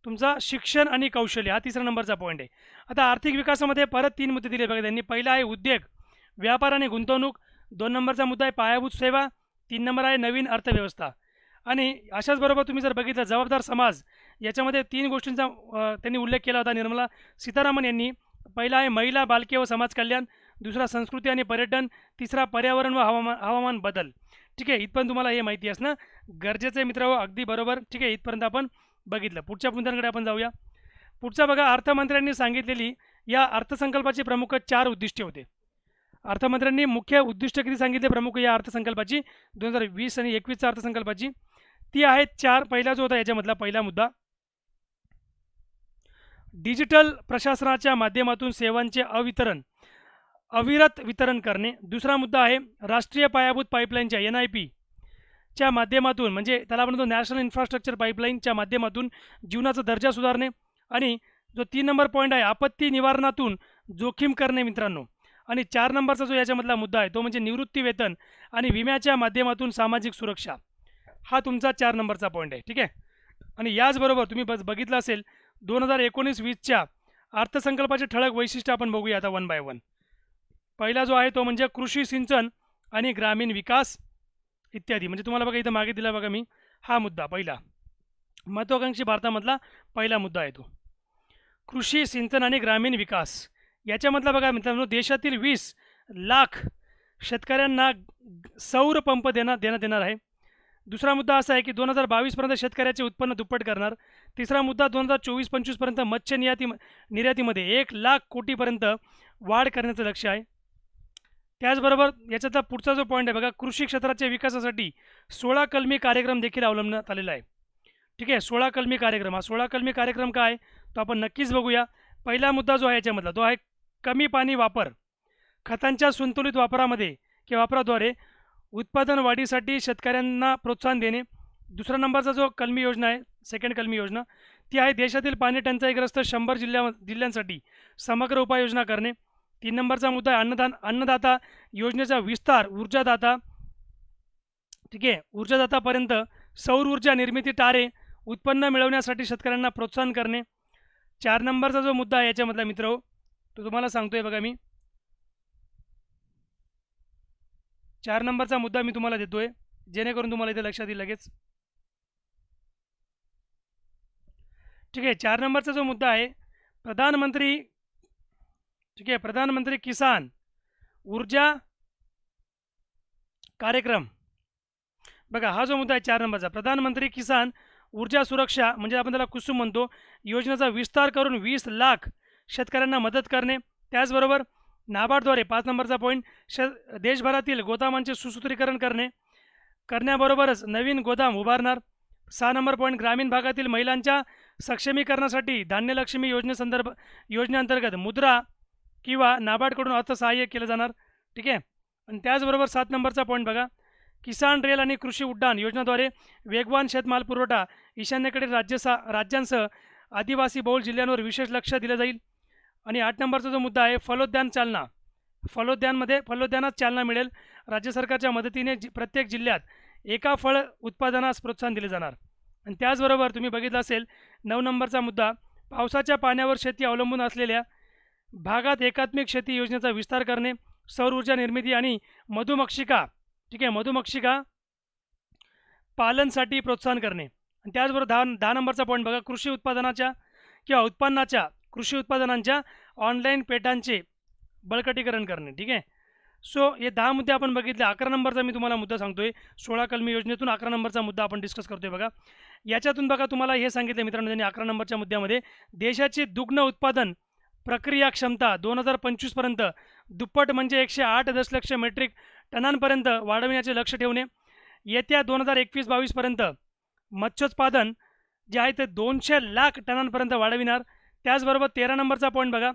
S1: तुमचा शिक्षण आणि कौशल्य. हा 3रा नंबरचा पॉईंट आहे. आता आर्थिक विकासामध्ये परत 3 मुद्दे दिले बघा त्यांनी. पहिला आहे उद्योग, व्यापार आणि गुंतवणूक. 2 नंबरचा मुद्दा आहे पायाभूत सेवा. 3 नंबर आहे नवीन अर्थव्यवस्था. आणि अशाच बरोबर तुम्ही जर बघितलं जबाबदार समाज, याच्यामध्ये 3 गोष्टींचा त्यांनी उल्लेख केला होता निर्मला सीतारामन यांनी. पहिला आहे महिला, बालके व समाज कल्याण. दुसरा संस्कृती आणि पर्यटन. तिसरा पर्यावरण व हवामान बदल. ठीक आहे, इथपर्यंत तुम्हाला हे माहिती असणं गरजेचं आहे मित्रांनो. अगदी बरोबर. ठीक आहे, इथपर्यंत आपण बघितलं. पुढच्या मुद्द्यांकडे आपण जाऊया. पुढचा बघा, अर्थमंत्र्यांनी सांगितलेली या अर्थसंकल्पाची प्रमुख 4 उद्दिष्टे होते. अर्थमंत्र्यांनी मुख्य उद्दिष्ट किती सांगितले प्रमुख या अर्थसंकल्पाची 2020 आणि 21च्या अर्थसंकल्पाची? ती आहेत 4. पहिला जो होता याच्यामधला पहिला मुद्दा, डिजिटल प्रशासनाच्या माध्यमातून सेवांचे अविरत वितरण करणे. दुसरा मुद्दा आहे राष्ट्रीय पायाभूत पाईपलाईनच्या NIP च्या माध्यमातून, म्हणजे त्याला म्हणतो नॅशनल इन्फ्रास्ट्रक्चर पाईपलाईनच्या माध्यमातून जीवनाचा दर्जा सुधारणे. आणि जो 3 नंबर पॉईंट आहे आपत्ती निवारणातून जोखीम करणे मित्रांनो. आणि 4 नंबरचा जो याच्यामधला मुद्दा आहे तो म्हणजे निवृत्ती वेतन आणि विम्याच्या माध्यमातून सामाजिक सुरक्षा. हा तुमचा 4 नंबरचा पॉईंट आहे. ठीक आहे, आणि याचबरोबर तुम्ही बघितलं असेल 2019-20च्या अर्थसंकल्पाचे ठळक वैशिष्ट्य आपण बघूया आता वन बाय वन. पहिला जो आहे तो म्हणजे कृषी सिंचन आणि ग्रामीण विकास इत्यादी. म्हणजे तुम्हाला बघा इथं मागे दिला बघा मी, हा मुद्दा पहिला महत्त्वाकांक्षी भारतामधला पहिला मुद्दा आहे तो कृषी सिंचन आणि ग्रामीण विकास. याच्यामधला बघा मित्रांनो, देशातील 20 लाख शेतकऱ्यांना सौर पंप देण्यात येणार आहे. दुसरा मुद्दा असा आहे की 2022पर्यंत शेतकऱ्याचे उत्पन्न दुप्पट करणार. तिसरा मुद्दा 2024-25पर्यंत मत्स्य निर्यातीमध्ये 1 लाख कोटीपर्यंत वाढ करण्याचं लक्ष्य आहे. त्याचबरोबर याच्यातला पुढचा जो पॉईंट आहे बघा, कृषी क्षेत्राच्या विकासासाठी 16 कलमी कार्यक्रम देखील अवलंबण्यात आलेला आहे. ठीक आहे, 16 कलमी कार्यक्रम. हा 16 कलमी कार्यक्रम काय तो आपण नक्कीच बघूया. पहिला मुद्दा जो आहे याच्यामधला तो आहे कमी पाणी वापर. खतांच्या संतुलित वापरामध्ये किंवा वापराद्वारे उत्पादन वाढीसाठी शेतकऱ्यांना प्रोत्साहन देणे. दुसरा नंबरचा जो कलमी योजना आहे, सेकंड कलमी योजना, ती आहे देशातील पाणी टंचाईग्रस्त 100 जिल्ह्यांसाठी समग्र उपाययोजना करणे. 3 नंबरचा मुद्दा आहे अन्नदाता योजनेचा विस्तार ऊर्जादाता. ठीक आहे, ऊर्जादातापर्यंत सौर ऊर्जा निर्मिती टारे उत्पन्न मिळवण्यासाठी शेतकऱ्यांना प्रोत्साहन करणे. 4 नंबरचा जो मुद्दा आहे याच्यामधला मित्र तो तुम्हाला सांगतोय बघा मी. 4 नंबरचा मुद्दा मी तुम्हाला देतोय जेणेकरून तुम्हाला इथे लक्षात येईल लगेच. ठीक आहे, 4 नंबरचा जो मुद्दा आहे प्रधानमंत्री, ठीक आहे, प्रधानमंत्री किसान ऊर्जा कार्यक्रम. बघा हा जो मुद्दा आहे 4 नंबरचा, प्रधानमंत्री किसान ऊर्जा सुरक्षा, म्हणजे आपण त्याला कुसुम म्हणतो, योजनेचा विस्तार करून 20 लाख शेतकऱ्यांना मदत करणे. त्याचबरोबर नाबार्डद्वारे 5 नंबरचा पॉईंट देशभरातील गोदामांचे सुसूत्रीकरण करण्याबरोबरच नवीन गोदाम उभारणार. 6 नंबर पॉईंट ग्रामीण भागातील महिलांच्या सक्षमीकरणासाठी धान्यलक्ष्मी योजनेअंतर्गत मुद्रा किंवा नाबार्डकडून अर्थसहाय्य केलं जाणार. ठीक आहे, आणि त्याचबरोबर 7 नंबरचा पॉईंट बघा, किसान रेल आणि कृषी उड्डाण योजनेद्वारे वेगवान शेतमाल पुरवठा ईशान्येकडील राज्यांसह आदिवासी बहुल जिल्ह्यांवर विशेष लक्ष दिलं जाईल. आणि 8 नंबरचा जो मुद्दा आहे फलोद्यान चालना. फलोद्यानात चालना मिळेल. राज्य सरकारच्या मदतीने प्रत्येक जिल्ह्यात एका फळ उत्पादनास प्रोत्साहन दिले जाणार. आणि त्याचबरोबर तुम्ही बघितलं असेल 9 नंबरचा मुद्दा, पावसाच्या पाण्यावर शेती अवलंबून असलेल्या भागात एकात्मिक शेती योजनेचा विस्तार करणे. सौर ऊर्जा निर्मिती आणि मधुमक्षिका, ठीक आहे, मधुमक्षिका पालनसाठी प्रोत्साहन करणे. आणि त्याचबरोबर 10 नंबरचा पॉईंट बघा, कृषी उत्पादनांच्या ऑनलाईन पेठांचे बळकटीकरण करणे. ठीक आहे, सो हे 10 मुद्दे आपण बघितले. 11 नंबरचा मी तुम्हाला मुद्दा सांगतोय, 16 कलमी योजनेतून 11 नंबरचा मुद्दा आपण डिस्कस करतोय बघा. याच्यातून बघा तुम्हाला हे सांगितलं मित्रांनो त्यांनी 11 नंबरच्या मुद्द्यामध्ये, देशाची दुग्ध उत्पादन प्रक्रिया क्षमता 2025पर्यंत दुप्पट म्हणजे 108 दशलक्ष मेट्रिक टनांपर्यंत वाढविण्याचे लक्ष ठेवणे. येत्या 2021-22पर्यंत मत्स्योत्पादन जे आहे ते 200 लाख टनांपर्यंत वाढविणार. त्याचबरोबर 13 नंबरचा पॉईंट बघा,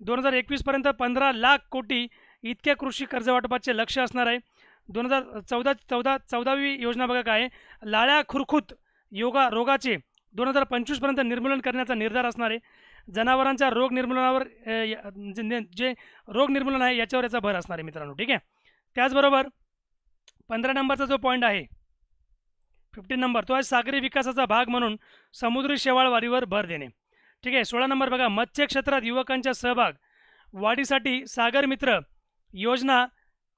S1: 2021पर्यंत 15 लाख कोटी इतक्या कृषी कर्जवाटपाचे लक्ष असणार आहे. 2014वी योजना बघा काय आहे, लाळ्या खुरखुत रोगाचे 2025पर्यंत निर्मूलन करण्याचा निर्धार असणार आहे. जनावरांच्या रोग निर्मूलनावर जे रोग निर्मूलन आहे याच्यावर याचा भर असणार आहे मित्रांनो. ठीक आहे, त्याचबरोबर 15 नंबरचा जो पॉईंट आहे 15 नंबर तो आहे सागरी विकासाचा भाग म्हणून समुद्री शेवाळवारीवर भर देणे. ठीक आहे. 16 नंबर बघा, मत्स्य क्षेत्रात युवकांचा सहभाग वाढीसाठी सागर मित्र योजना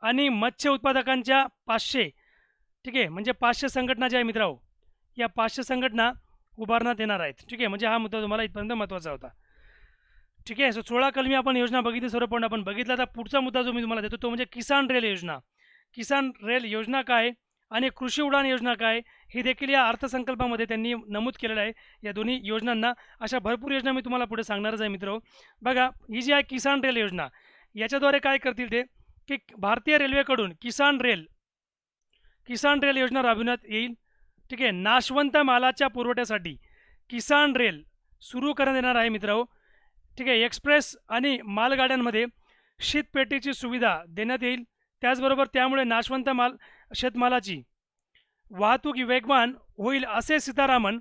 S1: आणि मत्स्य उत्पादकांच्या 500, ठीक आहे, म्हणजे 500 संघटना ज्या आहे मित्रांनो, या 500 संघटना उभारण्यात येणार आहेत. ठीक आहे, म्हणजे हा मुद्दा तुम्हाला इथपर्यंत महत्त्वाचा होता. ठीक आहे. सो 16 कलमी आपण योजना बघितली, सर्व पॉईंट आपण बघितला. आता पुढचा मुद्दा जो मी तुम्हाला देतो तो म्हणजे किसान रेल योजना. किसान रेल योजना काय आणि कृषी उडान योजना काय हे देखील या अर्थसंकल्पामध्ये त्यांनी नमूद केलेलं आहे. या दोन्ही योजनांना अशा भरपूर योजना मी तुम्हाला पुढे सांगणारच आहे मित्र. बघा, ही जी आहे किसान रेल योजना, याच्याद्वारे काय करतील ते की भारतीय रेल्वेकडून किसान रेल योजना राबविण्यात येईल. ठीक आहे. नाशवंत मालाच्या पुरवठ्यासाठी किसान रेल सुरू करण्यात येणार आहे मित्रांनो. ठीक आहे. एक्सप्रेस आणि मालगाड्यांमध्ये शीतपेटीची सुविधा देण्यात येईल. त्याचबरोबर त्यामुळे नाशवंत शेतमालाची वाहतूक वेगवान होईल असे सीतारामन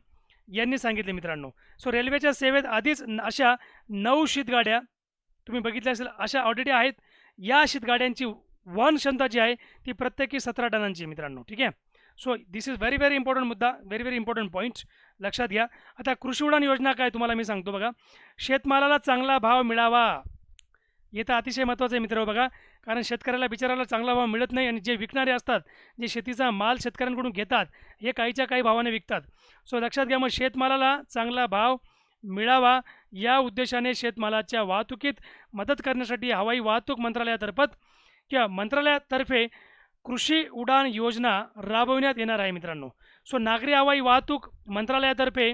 S1: यांनी सांगितले मित्रांनो. सो रेल्वेच्या सेवेत आधीच अशा 9 शीतगाड्या तुम्ही बघितल्या असेल, अशा ऑलरेडी आहेत. या शीतगाड्यांची वहन क्षमता जी आहे ती प्रत्येकी 17 टनांची मित्रांनो. ठीक आहे. So this is very very important मुद्दा, व्हेरी व्हेरी इम्पॉर्टंट पॉईंट लक्षात घ्या. आता कृषी उडान योजना काय तुम्हाला मी सांगतो बघा. शेतमालाला चांगला भाव मिळावा, हे तर अतिशय महत्त्वाचं आहे मित्र बघा. कारण शेतकऱ्याला बिचाराला चांगला भाव मिळत नाही आणि जे विकणारे असतात, जे शेतीचा माल शेतकऱ्यांकडून घेतात, हे काहीच्या काही भावाने विकतात. सो लक्षात घ्या, मग शेतमालाला चांगला भाव मिळावा या उद्देशाने शेतमालाच्या वाहतुकीत मदत करण्यासाठी हवाई वाहतूक मंत्रालयातर्फे कृषी उडान योजना राबविण्यात येणार आहे मित्रांनो. सो नागरी हवाई वाहतूक मंत्रालयातर्फे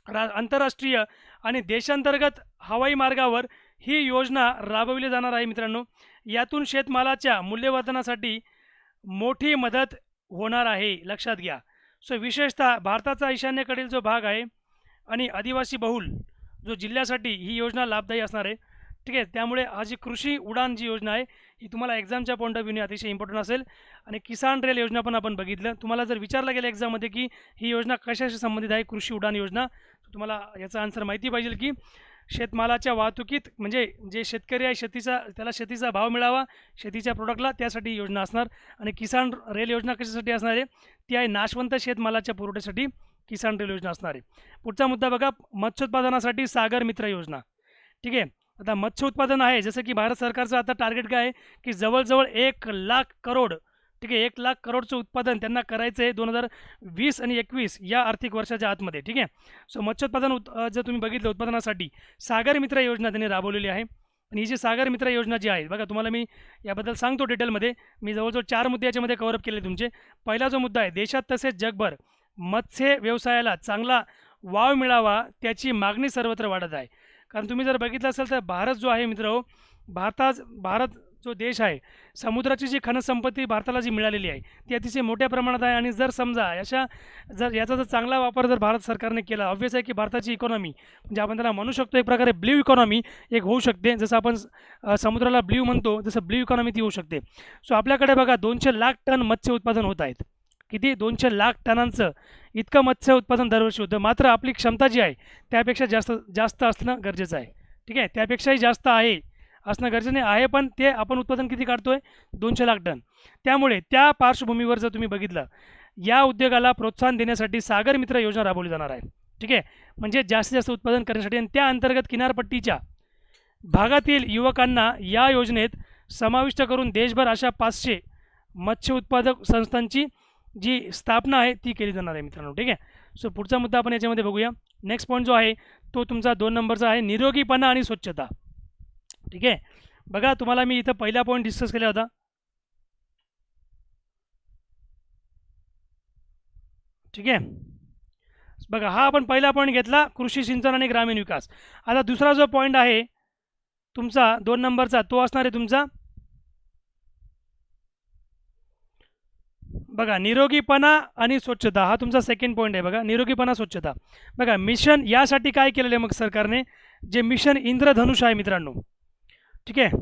S1: आंतरराष्ट्रीय आणि देशांतर्गत हवाई मार्गावर ही योजना राबविली जाणार आहे मित्रांनो. यातून शेतमालाच्या मूल्यवर्धनासाठी मोठी मदत होणार आहे, लक्षात घ्या. सो विशेषतः भारताचा ईशान्येकडील जो भाग आहे आणि आदिवासी बहुल जो जिल्ह्यासाठी ही योजना लाभदायी असणार आहे. ठीक आहे. त्यामुळे हा जी कृषी उडान जी योजना आहे ही तुम्हाला एक्झामच्या पॉईंट ऑफ व्ह्यूने अतिशय इम्पॉर्टंट असेल. आणि किसान रेल योजना पण आपण बघितलं. तुम्हाला जर विचारलं गेलं एक्झाममध्ये की ही योजना कशाशी संबंधित आहे कृषी उडान योजना, तुम्हाला याचा आन्सर माहिती पाहिजे की शेतमालाच्या वाहतुकीत, म्हणजे जे शेतकरी आहे त्याला शेतीचा भाव मिळावा शेतीच्या प्रोडक्टला, त्यासाठी ही योजना असणार. आणि किसान रेल योजना कशासाठी असणार आहे, ती आहे नाशवंत शेतमालाच्या पुरवठ्यासाठी किसान रेल योजना असणार आहे. पुढचा मुद्दा बघा, मत्स्योत्पादनासाठी सागर मित्र योजना. ठीक आहे. आता मत्स्य उत्पादन आहे, जसं की भारत सरकारचं आता टार्गेट काय आहे की जवळजवळ 1,00,000 करोड, ठीक आहे, 1,00,000 करोडचं उत्पादन त्यांना करायचं आहे 2020 आणि 21 या आर्थिक वर्षाच्या आतमध्ये. ठीक आहे. सो मत्स्योत्पादन जर तुम्ही बघितलं उत्पादनासाठी सागर मित्र योजना त्यांनी राबवलेली आहे. आणि ही जी सागर मित्र योजना जी आहे बघा, तुम्हाला मी याबद्दल सांगतो डिटेलमध्ये. मी जवळजवळ 4 मुद्दे याच्यामध्ये कव्हरअप केले तुमचे. पहिला जो मुद्दा आहे, देशात तसेच जगभर मत्स्य व्यवसायाला चांगला वाव मिळावा त्याची मागणी सर्वत्र वाढत आहे. कारण तुम्ही जर बघितलं असेल तर भारत जो आहे मित्र, भारत जो देश आहे, समुद्राची जी खनिजसंपत्ती भारताला जी मिळालेली आहे ती अतिशय मोठ्या प्रमाणात आहे. आणि जर समजा याचा जर चांगला वापर जर भारत सरकारने केला, ऑब्व्हियस आहे की भारताची इकॉनॉमी, म्हणजे आपण त्याला म्हणू शकतो एक प्रकारे ब्ल्यू इकॉनॉमी एक होऊ शकते. जसं आपण समुद्राला ब्ल्यू म्हणतो, जसं ब्ल्यू इकॉनॉमी ती होऊ शकते. सो आपल्याकडे बघा 200 लाख टन मत्स्य उत्पादन होत आहेत. किती? 200 लाख टनांचं इतकं मत्स्य उत्पादन दरवर्षी होतं. मात्र आपली क्षमता जी आहे त्यापेक्षा जास्त असणं गरजेचं आहे. ठीक आहे. त्यापेक्षाही जास्त असणं गरजेचं आहे, पण ते आपण उत्पादन किती काढतोय? 200 लाख टन. त्यामुळे त्या पार्श्वभूमीवर जर तुम्ही बघितलं, या उद्योगाला प्रोत्साहन देण्यासाठी सागर मित्र योजना राबवली जाणार आहे. ठीक आहे. म्हणजे जास्तीत जास्त उत्पादन करण्यासाठी. आणि त्या अंतर्गत किनारपट्टीच्या भागातील युवकांना या योजनेत समाविष्ट करून देशभर अशा 500 मत्स्य उत्पादक संस्थांची जी स्थापना आहे ती केली जाणार आहे मित्रांनो. ठीक आहे. सो पुढचा मुद्दा आपण याच्यामध्ये बघूया. नेक्स्ट पॉईंट जो आहे तो तुमचा 2 नंबरचा आहे, निरोगीपणा आणि स्वच्छता. ठीक आहे. बघा, तुम्हाला मी इथं पहिला पॉईंट डिस्कस केला होता. ठीक आहे. बघा, हा आपण पहिला पॉईंट घेतला, कृषी सिंचन आणि ग्रामीण विकास. आता दुसरा जो पॉईंट आहे तुमचा 2 नंबरचा तो असणार आहे तुमचा बघा निरोगीपणा आणि स्वच्छता. हा तुमचा सेकंड पॉईंट आहे. बघा, निरोगीपणा स्वच्छता. बघा, मिशन यासाठी काय केलेलं आहे मग सरकारने, जे मिशन इंद्रधनुष आहे मित्रांनो. ठीक आहे.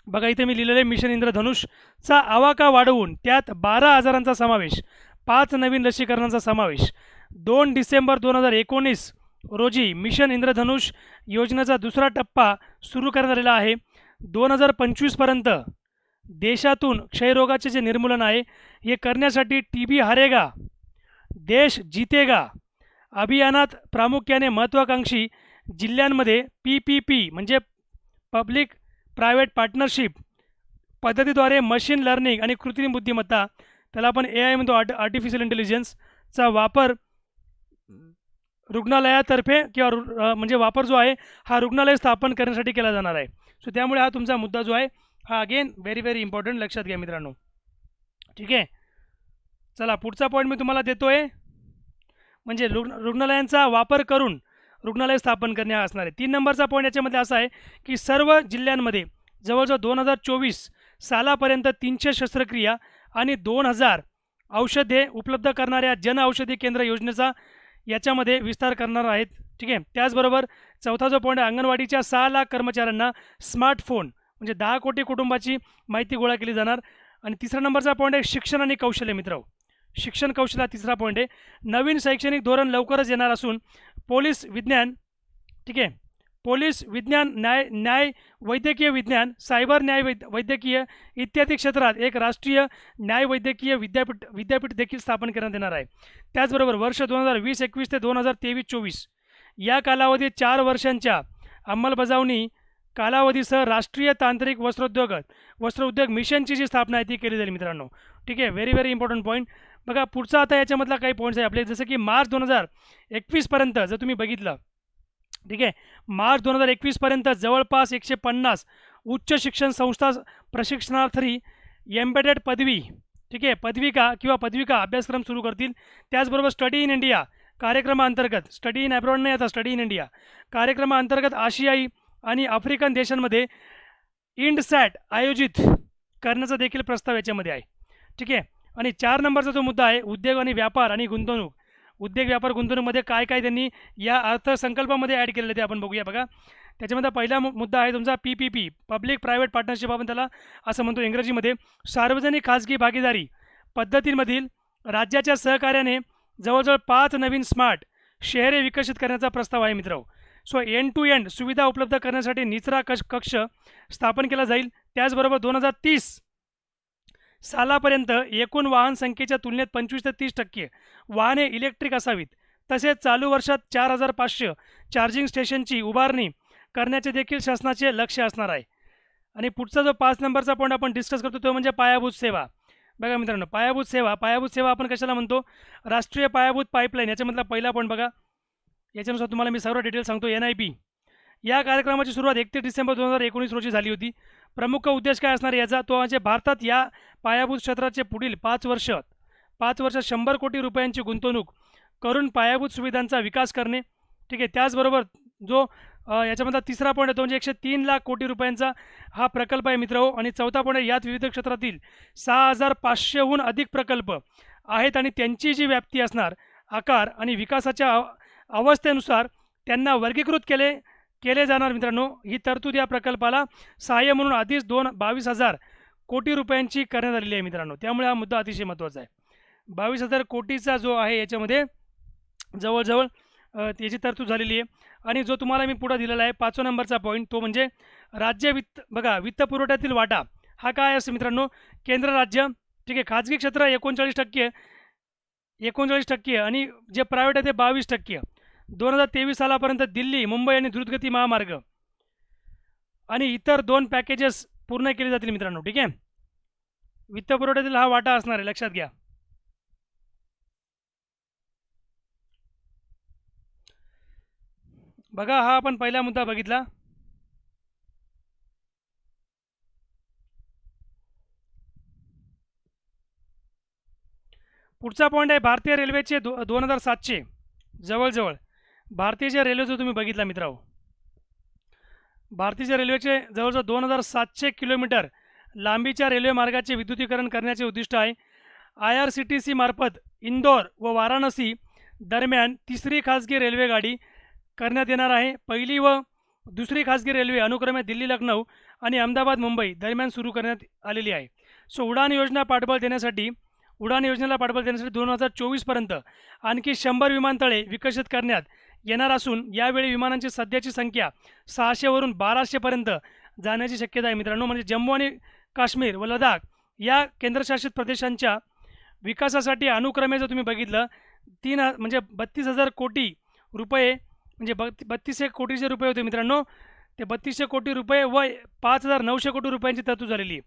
S1: बघा, इथे मी लिहिलेलं आहे मिशन इंद्रधनुषचा आवाका वाढवून त्यात 12,000चा समावेश, 5 नवीन लसीकरणांचा समावेश. 2 डिसेंबर 2019 रोजी मिशन इंद्रधनुष योजनेचा दुसरा टप्पा सुरू करण्यात आलेला आहे. 2025 पर्यंत देशातून क्षयरोगाचे जे निर्मूलन आहे हे करण्यासाठी TB हारेगा देश जीतेगा अभियानात प्रामुख्याने महत्त्वाकांक्षी जिल्ह्यांमध्ये PPP म्हणजे पब्लिक प्रायव्हेट पार्टनरशिप पद्धतीद्वारे मशीन लर्निंग आणि कृत्रिम बुद्धिमत्ता, त्याला आपण AI म्हणतो, आर्टिफिशियल इंटेलिजन्सचा वापर रुग्णालयातर्फे किंवा म्हणजे वापर जो आहे हा रुग्णालय स्थापन करण्यासाठी केला जाणार आहे. सो त्यामुळे हा तुमचा मुद्दा जो आहे हा अगेन व्हेरी व्हेरी इम्पॉर्टंट, लक्षात घ्या मित्रांनो. ठीक आहे, चला पुढचा पॉईंट मी तुम्हाला देतो आहे, म्हणजे रुग्णालयांचा वापर करून रुग्णालय स्थापन करणे हा असणार आहे. 3 नंबरचा पॉईंट याच्यामध्ये असा आहे की सर्व जिल्ह्यांमध्ये जवळजवळ 2024 सालापर्यंत 300 शस्त्रक्रिया आणि 2000 औषधे उपलब्ध करणाऱ्या जनऔषधी केंद्र योजनेचा याच्यामध्ये विस्तार करणार आहेत. ठीक आहे, त्याचबरोबर चौथा जो पॉईंट आहे, अंगणवाडीच्या 6 लाख कर्मचाऱ्यांना स्मार्टफोन म्हणजे 10 कोटी कुटुंबाची माहिती गोळा केली जाणार. आणि तिसरा नंबरचा पॉईंट आहे शिक्षण आणि कौशल्य. मित्र, शिक्षण कौशल्य हा तिसरा पॉईंट आहे. नवीन शैक्षणिक धोरण लवकरच येणार असून पोलीस विज्ञान, ठीक आहे, पोलीस विज्ञान, न्याय वैद्यकीय विज्ञान, सायबर न्याय वैद्यकीय इत्यादी क्षेत्रात एक राष्ट्रीय न्याय वैद्यकीय विद्यापीठ देखील स्थापन करण्यात येणार आहे. त्याचबरोबर वर्ष 2020-21 ते 2023-24 या कालावधीत 4 वर्षांच्या अंमलबजावणी कालावधीसह राष्ट्रीय तांत्रिक वस्त्रोद्योग मिशनची जी स्थापना आहे ती केली जाईल मित्रांनो. ठीक आहे, व्हेरी व्हेरी इम्पॉर्टंट पॉईंट. बघा पुढचा आता याच्यामधला काही पॉईंट्स आहे आपले, जसं की मार्च 2021 पर्यंत जर तुम्ही बघितलं, ठीक आहे, मार्च 2021 पर्यंत जवळपास 150 उच्च शिक्षण संस्था प्रशिक्षणार्थी एम्बेडेड पदवी, ठीक आहे, पदविका अभ्यासक्रम सुरू करतील. त्याचबरोबर स्टडी इन इंडिया कार्यक्रमाअंतर्गत, स्टडी इन अब्रॉड नाही, आता स्टडी इन इंडिया कार्यक्रमाअंतर्गत आशियाई आणि आफ्रिकन देशांमध्ये इंडसॅट आयोजित करण्याचा देखील प्रस्ताव याच्यामध्ये आहे. ठीक आहे, आणि 4 नंबरचा जो मुद्दा आहे उद्योग आणि व्यापार आणि गुंतवणूक. उद्योग व्यापार गुंतवणूकमध्ये काय काय त्यांनी या अर्थसंकल्पामध्ये ॲड केलेलं ते आपण बघूया. बघा त्याच्यामध्ये पहिला मुद्दा आहे तुमचा PPP पब्लिक प्रायव्हेट पार्टनरशिप, आपण त्याला असं म्हणतो इंग्रजीमध्ये. सार्वजनिक खाजगी भागीदारी पद्धतींमधील राज्याच्या सहकार्याने जवळजवळ 5 नवीन स्मार्ट शहरे विकसित करण्याचा प्रस्ताव आहे मित्र. सो एंड टू एंड सुविधा उपलब्ध करण्यासाठी निचरा कक्ष स्थापन केला जाईल. त्याचबरोबर 2030 सालापर्यंत एकूण वाहन संख्येच्या तुलनेत 25 ते 30% वाहने इलेक्ट्रिक असावीत. तसेच चालू वर्षात 4500 चार्जिंग स्टेशनची उभारणी करण्याचे देखील शासनाचे लक्ष असणार आहे. आणि पुढचा जो 5 नंबरचा पॉईंट आपण डिस्कस करतो तो म्हणजे पायाभूत सेवा. बघा मित्रांनो, पायाभूत सेवा आपण कशाला म्हणतो, राष्ट्रीय पायाभूत पाईपलाईन, याच्यामधला पहिला पॉईंट बघा. याच्यानुसार तुम्हाला मी सर्व डिटेल सांगतो. NIP या कार्यक्रमाची सुरुवात 31 डिसेंबर 2019 रोजी झाली होती. प्रमुख उद्देश काय असणार याचा, तो म्हणजे भारतात या पायाभूत क्षेत्राचे पुढील 5 वर्षात 100 कोटी रुपयांची गुंतवणूक करून पायाभूत सुविधांचा विकास करणे. ठीक आहे, त्याचबरोबर जो याच्यामधला तिसरा पॉईंट आहे तो म्हणजे 103 लाख कोटी रुपयांचा हा प्रकल्प आहे मित्र. आणि चौथा पॉईंट आहे, यात विविध क्षेत्रातील 6500हून अधिक प्रकल्प आहेत आणि त्यांची जी व्याप्ती असणार, आकार आणि विकासाच्या अवस्थेनुसार त्यांना वर्गीकृत केले जाणार मित्रांनो. ही तरतूद या प्रकल्पाला सहाय्य म्हणून आधीच 22,000 कोटी रुपयांची करण्यात आलेली आहे मित्रांनो. त्यामुळे हा मुद्दा अतिशय महत्त्वाचा आहे. 22,000 कोटीचा जो आहे याच्यामध्ये जवळजवळ याची तरतूद झालेली आहे. आणि जो तुम्हाला मी पुढे दिलेला आहे 5 नंबरचा पॉईंट, तो म्हणजे राज्य वित्त. बघा वित्त पुरवठ्यातील वाटा हा काय असतो मित्रांनो, केंद्र राज्य, ठीक आहे, खाजगी क्षेत्र 39% आणि जे प्रायव्हेट आहे ते 22%. 2023 सालापर्यंत दिल्ली मुंबई आणि द्रुतगती महामार्ग आणि इतर 2 पॅकेजेस पूर्ण केले जातील मित्रांनो. ठीक आहे, वित्त पुरवठ्यातील हा वाटा असणार आहे, लक्षात घ्या. बघा हा आपण पहिला मुद्दा बघितला. पुढचा पॉईंट आहे भारतीय रेल्वेचे 2700 जवळजवळ भारतीय रेल्वे जो तुम्ही बघितला मित्रांनो, भारतीय रेल्वेचे जवळजवळ 2700 किलोमीटर लांबीच्या रेल्वे मार्गाचे विद्युतीकरण करण्याचे उद्दिष्ट आहे. IRCTC मार्फत इंदोर व वाराणसी दरम्यान 3री खाजगी रेल्वे गाडी करण्यात येणार आहे. पहिली व दुसरी खाजगी रेल्वे अनुक्रमे दिल्ली लखनौ आणि अहमदाबाद मुंबई दरम्यान सुरू करण्यात आलेली आहे. सो उडान योजनेला पाठबळ देण्यासाठी 2024 पर्यंत आणखी 100 विमानतळे विकसित करण्यात येणार असून यावेळी विमानांची सध्याची संख्या 600 वरून 1200 पर्यंत जाण्याची शक्यता आहे मित्रांनो. म्हणजे जम्मू आणि काश्मीर व लडाख या केंद्रशासित प्रदेशांच्या विकासासाठी अनुक्रमे जर तुम्ही बघितलं म्हणजे 32,000 कोटी रुपये, म्हणजे 3200 कोटीचे रुपये होते मित्रांनो, ते 3200 कोटी रुपये व 5,900 कोटी रुपयांची तरतूद झालेली आहे.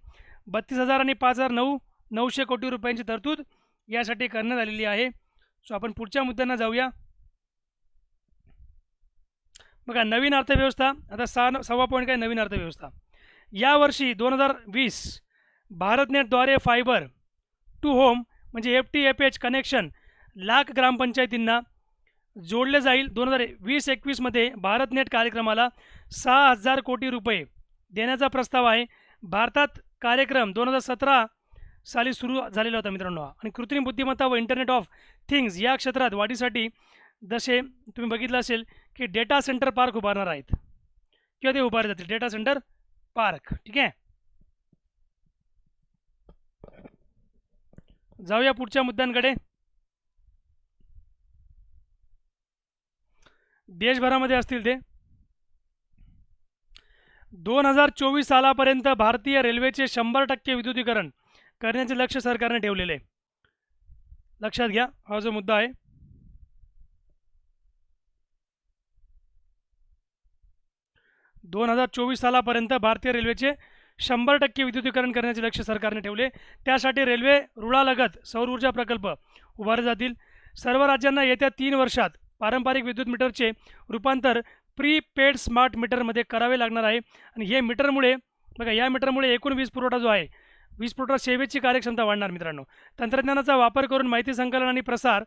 S1: 32,000 आणि 5,900 कोटी रुपयांची तरतूद यासाठी करण्यात आलेली आहे. सो आपण पुढच्या मुद्द्यांना जाऊया. बघा, नवीन अर्थव्यवस्था. आता 6वा पॉईंट काय, नवीन अर्थव्यवस्था. यावर्षी 2020 भारतनेटद्वारे फायबर टू होम म्हणजे FTTH कनेक्शन लाख ग्रामपंचायतींना जोडले जाईल. 2020-21मध्ये भारतनेट कार्यक्रमाला 6,000 कोटी रुपये देण्याचा प्रस्ताव आहे. भारतात कार्यक्रम 2017 साली सुरू झालेला होता मित्रांनो. आणि कृत्रिम बुद्धिमत्ता व इंटरनेट ऑफ थिंग्स या क्षेत्रात वाढीसाठी जसे तुम्ही बघितलं असेल की डेटा सेंटर पार्क उभारणार आहेत किंवा ते उभारले जातील, डेटा सेंटर पार्क. ठीक आहे, जाऊया पुढच्या मुद्द्यांकडे. देशभरामध्ये असतील ते 2024 सालापर्यंत भारतीय रेल्वेचे 100% विद्युतीकरण करण्याचे लक्ष्य सरकारने ठेवलेले आहे. लक्षात घ्या, हा जो मुद्दा आहे. दोन 2024 सालापर्यंत भारतीय रेल्वेचे 100% विद्युतीकरण करण्याचे लक्ष्य सरकारने ठेवले. त्यासाठी रेल्वे रुळालगत सौर ऊर्जा प्रकल्प उभारले जातील. सर्व राज्यांना येत्या 3 वर्षात पारंपरिक विद्युत मीटरचे रूपांतर प्रीपेड स्मार्ट मीटरमध्ये करावे लागणार आहे. आणि हे मीटरमुळे बघा, या मीटरमुळे एकूण वीज पुरवठा जो आहे, वीज पुरवठा सेवेची कार्यक्षमता वाढणार मित्रांनो. तंत्रज्ञानाचा वापर करून माहिती संकलन आणि प्रसार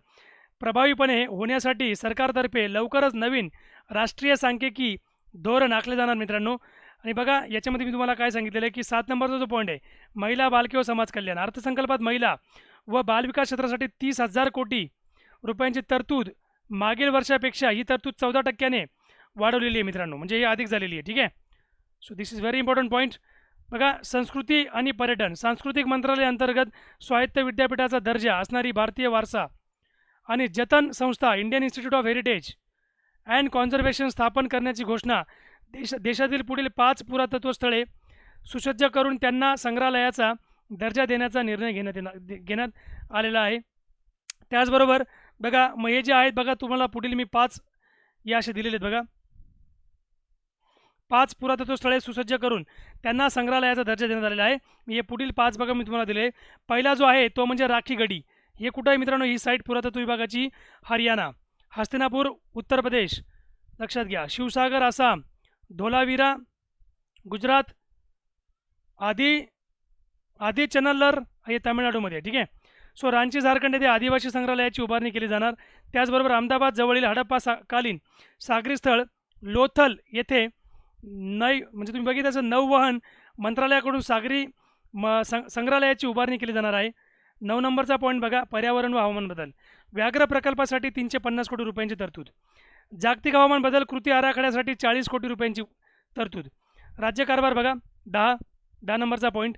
S1: प्रभावीपणे होण्यासाठी सरकारतर्फे लवकरच नवीन राष्ट्रीय सांख्यिकी धोरण आखले जाणार मित्रांनो. आणि बघा, याच्यामध्ये मी तुम्हाला काय सांगितलेलं आहे की 7 नंबरचा जो पॉईंट आहे, महिला बालके व समाज कल्याण. अर्थसंकल्पात महिला व बालविकास क्षेत्रासाठी 30,000 कोटी रुपयांची तरतूद मागील वर्षापेक्षा ही तरतूद 14% वाढवलेली आहे मित्रांनो, म्हणजे ही अधिक झालेली आहे. ठीक आहे, so this is very important point. बघा, संस्कृती आणि पर्यटन. सांस्कृतिक मंत्रालय अंतर्गत स्वायत्त विद्यापीठाचा दर्जा असणारी भारतीय वारसा आणि जतन संस्था Indian institute of heritage and conservation स्थापन करण्याची घोषणा देशातील पुढील 5 पुरातत्व स्थळे सुसज्ज करून त्यांना संग्रहालयाचा दर्जा देण्याचा निर्णय घेण्यात आलेला आहे. त्याचबरोबर बघा, मग हे जे आहेत बघा, तुम्हाला पुढील मी 5 या असे दिलेले आहेत. बघा, 5 पुरातत्व स्थळे सुसज्ज करून त्यांना संग्रहालयाचा दर्जा देण्यात आलेला आहे. हे पुढील 5 बघा मी तुम्हाला दिले. पहिला जो आहे तो म्हणजे राखी गडी. हे कुठं आहे मित्रांनो, ही साईट पुरातत्व विभागाची हरियाणा. हस्तिनापूर उत्तर प्रदेश, लक्षात घ्या. शिवसागर आसाम, धोलावीरा गुजरात, आदी चनल्लर हे तामिळनाडूमध्ये. ठीक आहे, सो रांची झारखंड येथे आदिवासी संग्रहालयाची उभारणी केली जाणार. त्याचबरोबर अहमदाबाद जवळील हडप्पा कालीन सागरी स्थळ लोथल येथे म्हणजे तुम्ही बघितलं असं नौवहन मंत्रालयाकडून सागरी संग्रहालयाची उभारणी केली जाणार आहे. 9 नंबरचा पॉईंट बघा, पर्यावरण व हवामान बदल. व्याघ्र प्रकल्पासाठी 350 कोटी रुपयांची तरतूद. जागतिक हवामान बदल कृती आराखड्यासाठी 40 कोटी रुपयांची तरतूद. राज्यकारभार बघा, 10 नंबरचा पॉईंट.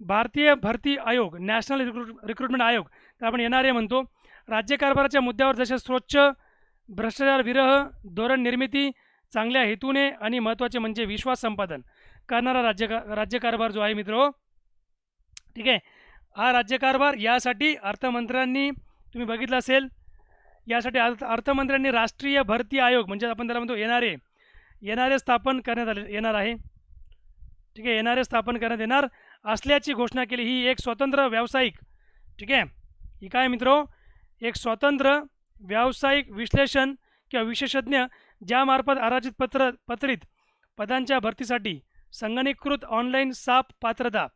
S1: भारतीय भरती आयोग, नॅशनल रिक्रुटमेंट आयोग, तर आपण NRA म्हणतो. राज्यकारभाराच्या मुद्द्यावर जसे स्वच्छ, भ्रष्टाचार विरह, धोरण निर्मिती, चांगल्या हेतूने आणि महत्त्वाचे म्हणजे विश्वास संपादन करणारा राज्यकारभार जो आहे मित्र. ठीक आहे, हा राज्यकारभार यासाठी अर्थमंत्र्यांनी तुम्ही बघितलं असेल, यासाठी अर्थमंत्र्यांनी राष्ट्रीय भरती आयोग म्हणजे आपण त्याला म्हणतो NRA स्थापन करण्यात येणार आहे. ठीक आहे, NRA स्थापन करण्यात येणार असल्याची घोषणा केली. ही एक स्वतंत्र व्यावसायिक, ठीक आहे, ही काय मित्रो, एक स्वतंत्र व्यावसायिक विश्लेषण किंवा विशेषज्ञ ज्यामार्फत अराजित पत्रित पदांच्या भरतीसाठी संगणकीकृत ऑनलाईन साप पात्रता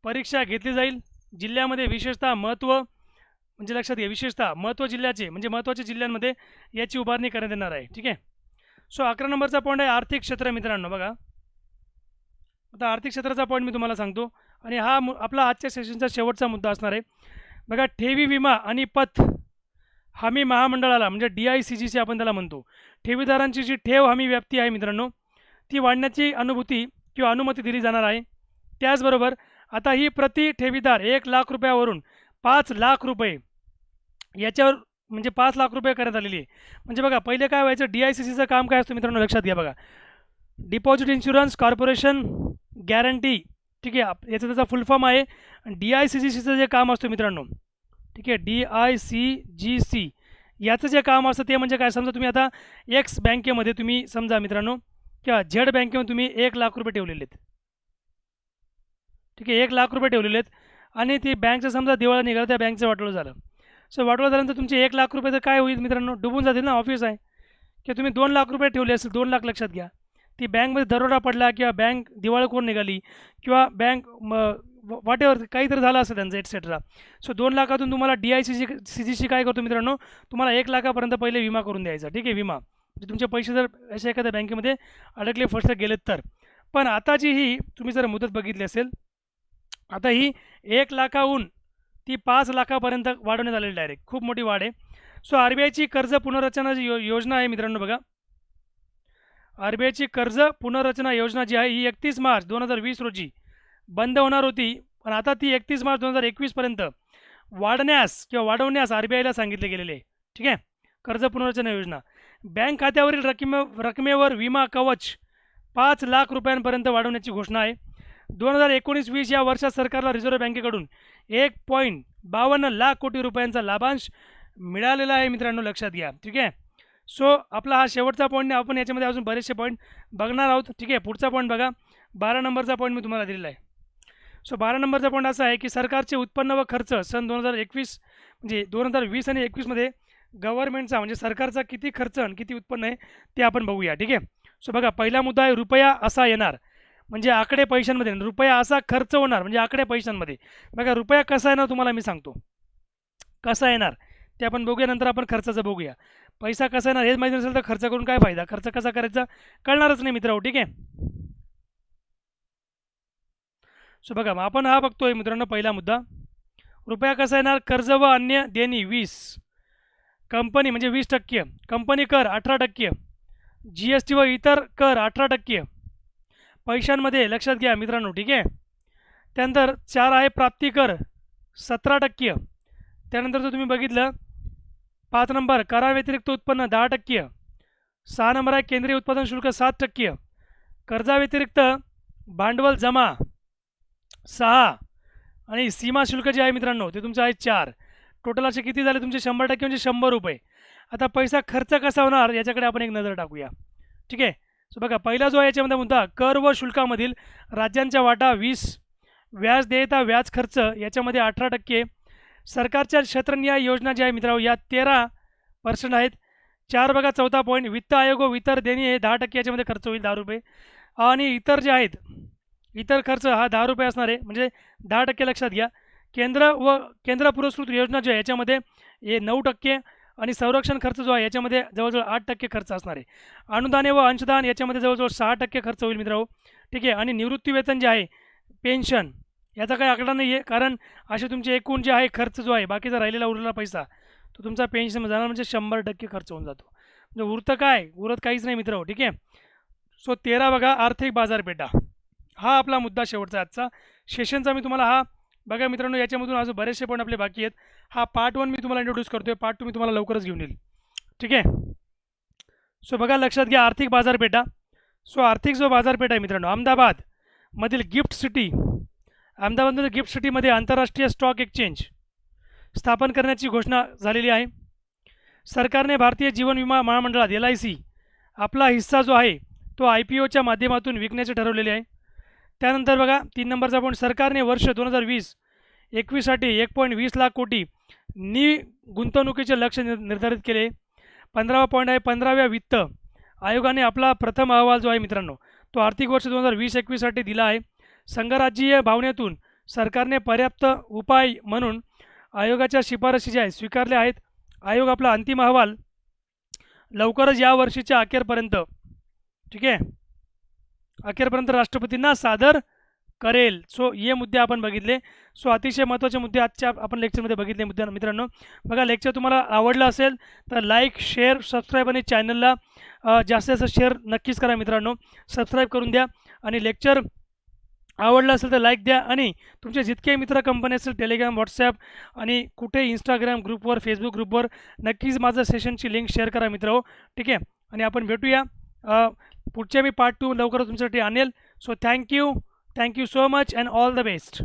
S1: परीक्षा घेतली जाईल. जिल्ह्यामध्ये विशेषतः म्हणजे लक्षात घ्या, विशेषतः महत्त्व जिल्ह्याचे म्हणजे महत्त्वाच्या जिल्ह्यांमध्ये याची उभारणी करण्यात येणार आहे. ठीक आहे, सो 11 नंबरचा पॉईंट आहे आर्थिक क्षेत्र मित्रांनो. बघा, आता आर्थिक क्षेत्राचा पॉईंट मी तुम्हाला सांगतो आणि हा आपला आजच्या सेशनचा शेवटचा मुद्दा असणार आहे. बघा, ठेवी विमा आणि पत हमी महामंडळाला म्हणजे DICGC आपण त्याला म्हणतो, ठेवीदारांची जी ठेव हमी व्याप्ती आहे मित्रांनो, ती वाढण्याची अनुमती दिली जाणार आहे. त्याचबरोबर आता ही प्रति ठेवीदार 1 लाख रुपयावरून 5 लाख रुपये याच्यावर म्हणजे 5 लाख रुपये करण्यात आलेली आहे. म्हणजे बघा, पहिले काय व्हायचं, DICCचं काम काय असतं मित्रांनो, लक्षात घ्या. बघा, डिपॉझिट इन्शुरन्स कॉर्पोरेशन गॅरंटी, ठीक आहे. याचा त्याचा फुल फॉर्म आहे. DICGCचं जे काम असतं मित्रांनो, ठीक आहे, DICGC याचं जे काम असतं ते म्हणजे काय, समजा तुम्ही आता एक्स बँकेमध्ये तुम्ही समजा मित्रांनो किंवा झेड बँकेमध्ये तुम्ही 1,00,000 रुपये ठेवलेले आहेत, ठीक आहे, 1,00,000 रुपये ठेवलेले आहेत आणि ती बँकचं समजा दिवाळा निघाला, त्या बँकचं वाटोळं झालं. सो वाटोळं झाल्यानंतर तुमचे 1,00,000 रुपये तर काय होईल मित्रांनो, डुबून जातील ना. ऑफिस आहे की तुम्ही 2,00,000 रुपये ठेवले असेल, 2,00,000 लक्षात घ्या. ती बँकमध्ये दरोडा पडला किंवा बँक दिवाळखोर निघाली किंवा बँक वॉटेवर काहीतरी झालं असेल त्यांचं एटसेट्रा. सो 2,00,000तून तुम्हाला DICGC काय करतो मित्रांनो, तुम्हाला 1,00,000पर्यंत पहिले विमा करून द्यायचा, ठीक आहे. विमा म्हणजे तुमचे पैसे जर अशा एखाद्या बँकेमध्ये अडकले फसले गेलेत तर. पण आताची ही तुम्ही जर मुदत बघितली असेल, आता ही 1,00,000हून ती 5,00,000पर्यंत वाढवण्यात आलेली डायरेक्ट, खूप मोठी वाढ आहे. सो RBIची कर्ज पुनर्रचना जी योजना आहे मित्रांनो बघा, RBIची कर्ज पुनर्रचना योजना जी आहे ही 31 मार्च 2020 रोजी बंद होणार होती. पण आता ती 31 मार्च 2021पर्यंत वाढवण्यास RBIला सांगितले गेलेले आहे, ठीक आहे. कर्ज पुनर्रचना योजना बँक खात्यावरील रकमेवर विमा कवच 5,00,000 रुपयांपर्यंत वाढवण्याची घोषणा आहे. 2019-20 या वर्षात सरकारला रिझर्व्ह बँकेकडून 1,52 लाख कोटी रुपयांचा लाभांश मिळालेला आहे मित्रांनो, लक्षात घ्या, ठीक आहे. सो आपला हा शेवटचा पॉईंट, आपण याच्यामध्ये अजून बरेचसे पॉईंट बघणार आहोत, ठीक आहे. पुढचा पॉईंट बघा, 12 नंबरचा पॉईंट मी तुम्हाला दिलेला आहे. सो 12 नंबरचा पॉईंट असा आहे की सरकारचे उत्पन्न व खर्च सन 2021 म्हणजे 2020 आणि 21मध्ये गव्हर्नमेंटचा म्हणजे सरकारचा किती खर्च आणि किती उत्पन्न आहे ते आपण बघूया, ठीक आहे. सो बघा, पहिला मुद्दा आहे रुपया असा येणार, म्हणजे आकडे पैशांमध्ये, रुपया असा खर्च होणार म्हणजे आकडे पैशांमध्ये. बघा, रुपया कसा येणार तुम्हाला मी सांगतो, कसा येणार ते आपण बघूया, नंतर आपण खर्चाचं बघूया. पैसा कसा येणार हेच माहिती नसेल तर खर्च करून काय फायदा, खर्च कसा करायचा कळणारच नाही मित्रांनो, ठीक आहे. सो बघा, मग आपण हा बघतोय मित्रांनो पहिला मुद्दा, रुपया कसा येणार, कर्ज व अन्य देणी 20, कंपनी म्हणजे 20%, कंपनी कर 18%, GST व इतर कर 18%, पैशांमध्ये लक्षात घ्या मित्रांनो, ठीक आहे. त्यानंतर 4 आहे प्राप्ती कर 17%. त्यानंतर जर तुम्ही बघितलं 5 नंबर कराव्यतिरिक्त उत्पन्न 10%. 6 नंबर आहे केंद्रीय उत्पादन शुल्क 7%. कर्जाव्यतिरिक्त भांडवल जमा 6 आणि सीमा शुल्क जे आहे मित्रांनो ते तुमचं आहे 4. टोटल असे किती झाले तुमचे 100% म्हणजे 100 रुपये. आता पैसा खर्च कसा होणार याच्याकडे आपण एक नजर टाकूया, ठीक आहे. सो बघा, पहिला जो आहे याच्यामध्ये मुद्दा, कर व शुल्कामधील राज्यांच्या वाटा 20, व्याज देयता व्याज खर्च याच्यामध्ये 18%, सरकारच्या क्षेत्रनिहाय योजना ज्या आहे मित्रांनो या 13% आहेत. 4 बघा, चौथा पॉईंट, वित्त आयोग व इतर देणी हे 10% याच्यामध्ये खर्च होईल 10 रुपये. आणि इतर जे आहेत इतर खर्च हा 10 रुपये असणार आहे, म्हणजे 10% लक्षात घ्या. केंद्र पुरस्कृत योजना जो आहे याच्यामध्ये हे 9% आणि संरक्षण खर्च जो आहे याच्यामध्ये जवळजवळ 8% खर्च असणार आहे. अनुदाने व अंशदान याच्यामध्ये जवळजवळ 6% खर्च होईल मित्रांनो, ठीक आहे. आणि निवृत्तीवेतन जे आहे, पेन्शन याचा काही आकडा नाही आहे, कारण असे तुमचे एकूण जे आहे खर्च जो आहे बाकीचा राहिलेला उरलेला पैसा तो तुमचा पेन्शन जाणार म्हणजे 100% खर्च होऊन जातो, म्हणजे उरतं काय, उरत काहीच नाही मित्रांनो, ठीक आहे. सो 13 बघा, आर्थिक बाजारपेठा, हा आपला मुद्दा शेवटचा आजचा सेशनचा. मी तुम्हाला हा बघा मित्रांनो, याच्यामधून अजून बरेचसे पॉईंट आपले बाकी आहेत. हा पार्ट 1 मी तुम्हाला इंट्रोड्यूस करतोय, पार्ट 2 मी तुम्हाला लवकरच घेऊन येईल, ठीक आहे. सो बघा, लक्षात घ्या आर्थिक बाजारपेठा. सो आर्थिक जो बाजारपेठ आहे मित्रांनो, अहमदाबादमधील गिफ्ट सिटी, अहमदाबादमधील गिफ्ट सिटीमध्ये आंतरराष्ट्रीय स्टॉक एक्सचेंज स्थापन करण्याची घोषणा झालेली आहे. सरकारने भारतीय जीवन विमा महामंडळात LIC आपला हिस्सा जो आहे तो IPOच्या माध्यमातून विकण्याचे ठरवलेले आहे. त्यानंतर बघा 3 नंबरचा पॉईंट, सरकारने वर्ष 2020-21साठी 1.20 लाख कोटी गुंतवणुकीचे लक्ष निर्धारित केले. 15वा पॉईंट आहे, 15व्या वित्त आयोगाने आपला प्रथम अहवाल जो आहे मित्रांनो तो आर्थिक वर्ष 2020-21साठी दिला आहे. संघराज्यीय भावनेतून सरकारने पर्याप्त उपाय म्हणून आयोगाच्या शिफारशी ज्या आहेत स्वीकारल्या आहेत. आयोग आपला अंतिम अहवाल लवकरच या वर्षीच्या अखेरपर्यंत, ठीक आहे, अखेरपर्यंत राष्ट्रपतींना सादर करेल. सो हे मुद्दे आपण बघितले. सो अतिशय महत्त्वाचे मुद्दे आजच्या आपण लेक्चरमध्ये बघितले मित्रांनो. बघा, लेक्चर तुम्हाला आवडलं असेल तर लाईक, शेअर, सबस्क्राईब आणि चॅनलला जास्तीत जास्त शेअर नक्कीच करा मित्रांनो, सबस्क्राईब करून द्या. आणि लेक्चर आवडलं असेल तर लाईक द्या. आणि तुमचे जितके मित्र कंपनी असेल टेलिग्राम, व्हॉट्सॲप आणि कुठे इंस्टाग्राम ग्रुपवर, फेसबुक ग्रुपवर नक्कीच माझं सेशनची लिंक शेअर करा मित्र, ठीक आहे. आणि आपण भेटूया पुढच्या मी पार्ट 2 लवकरच तुमच्यासाठी आणेल. So thank you. Thank you so much and all the best.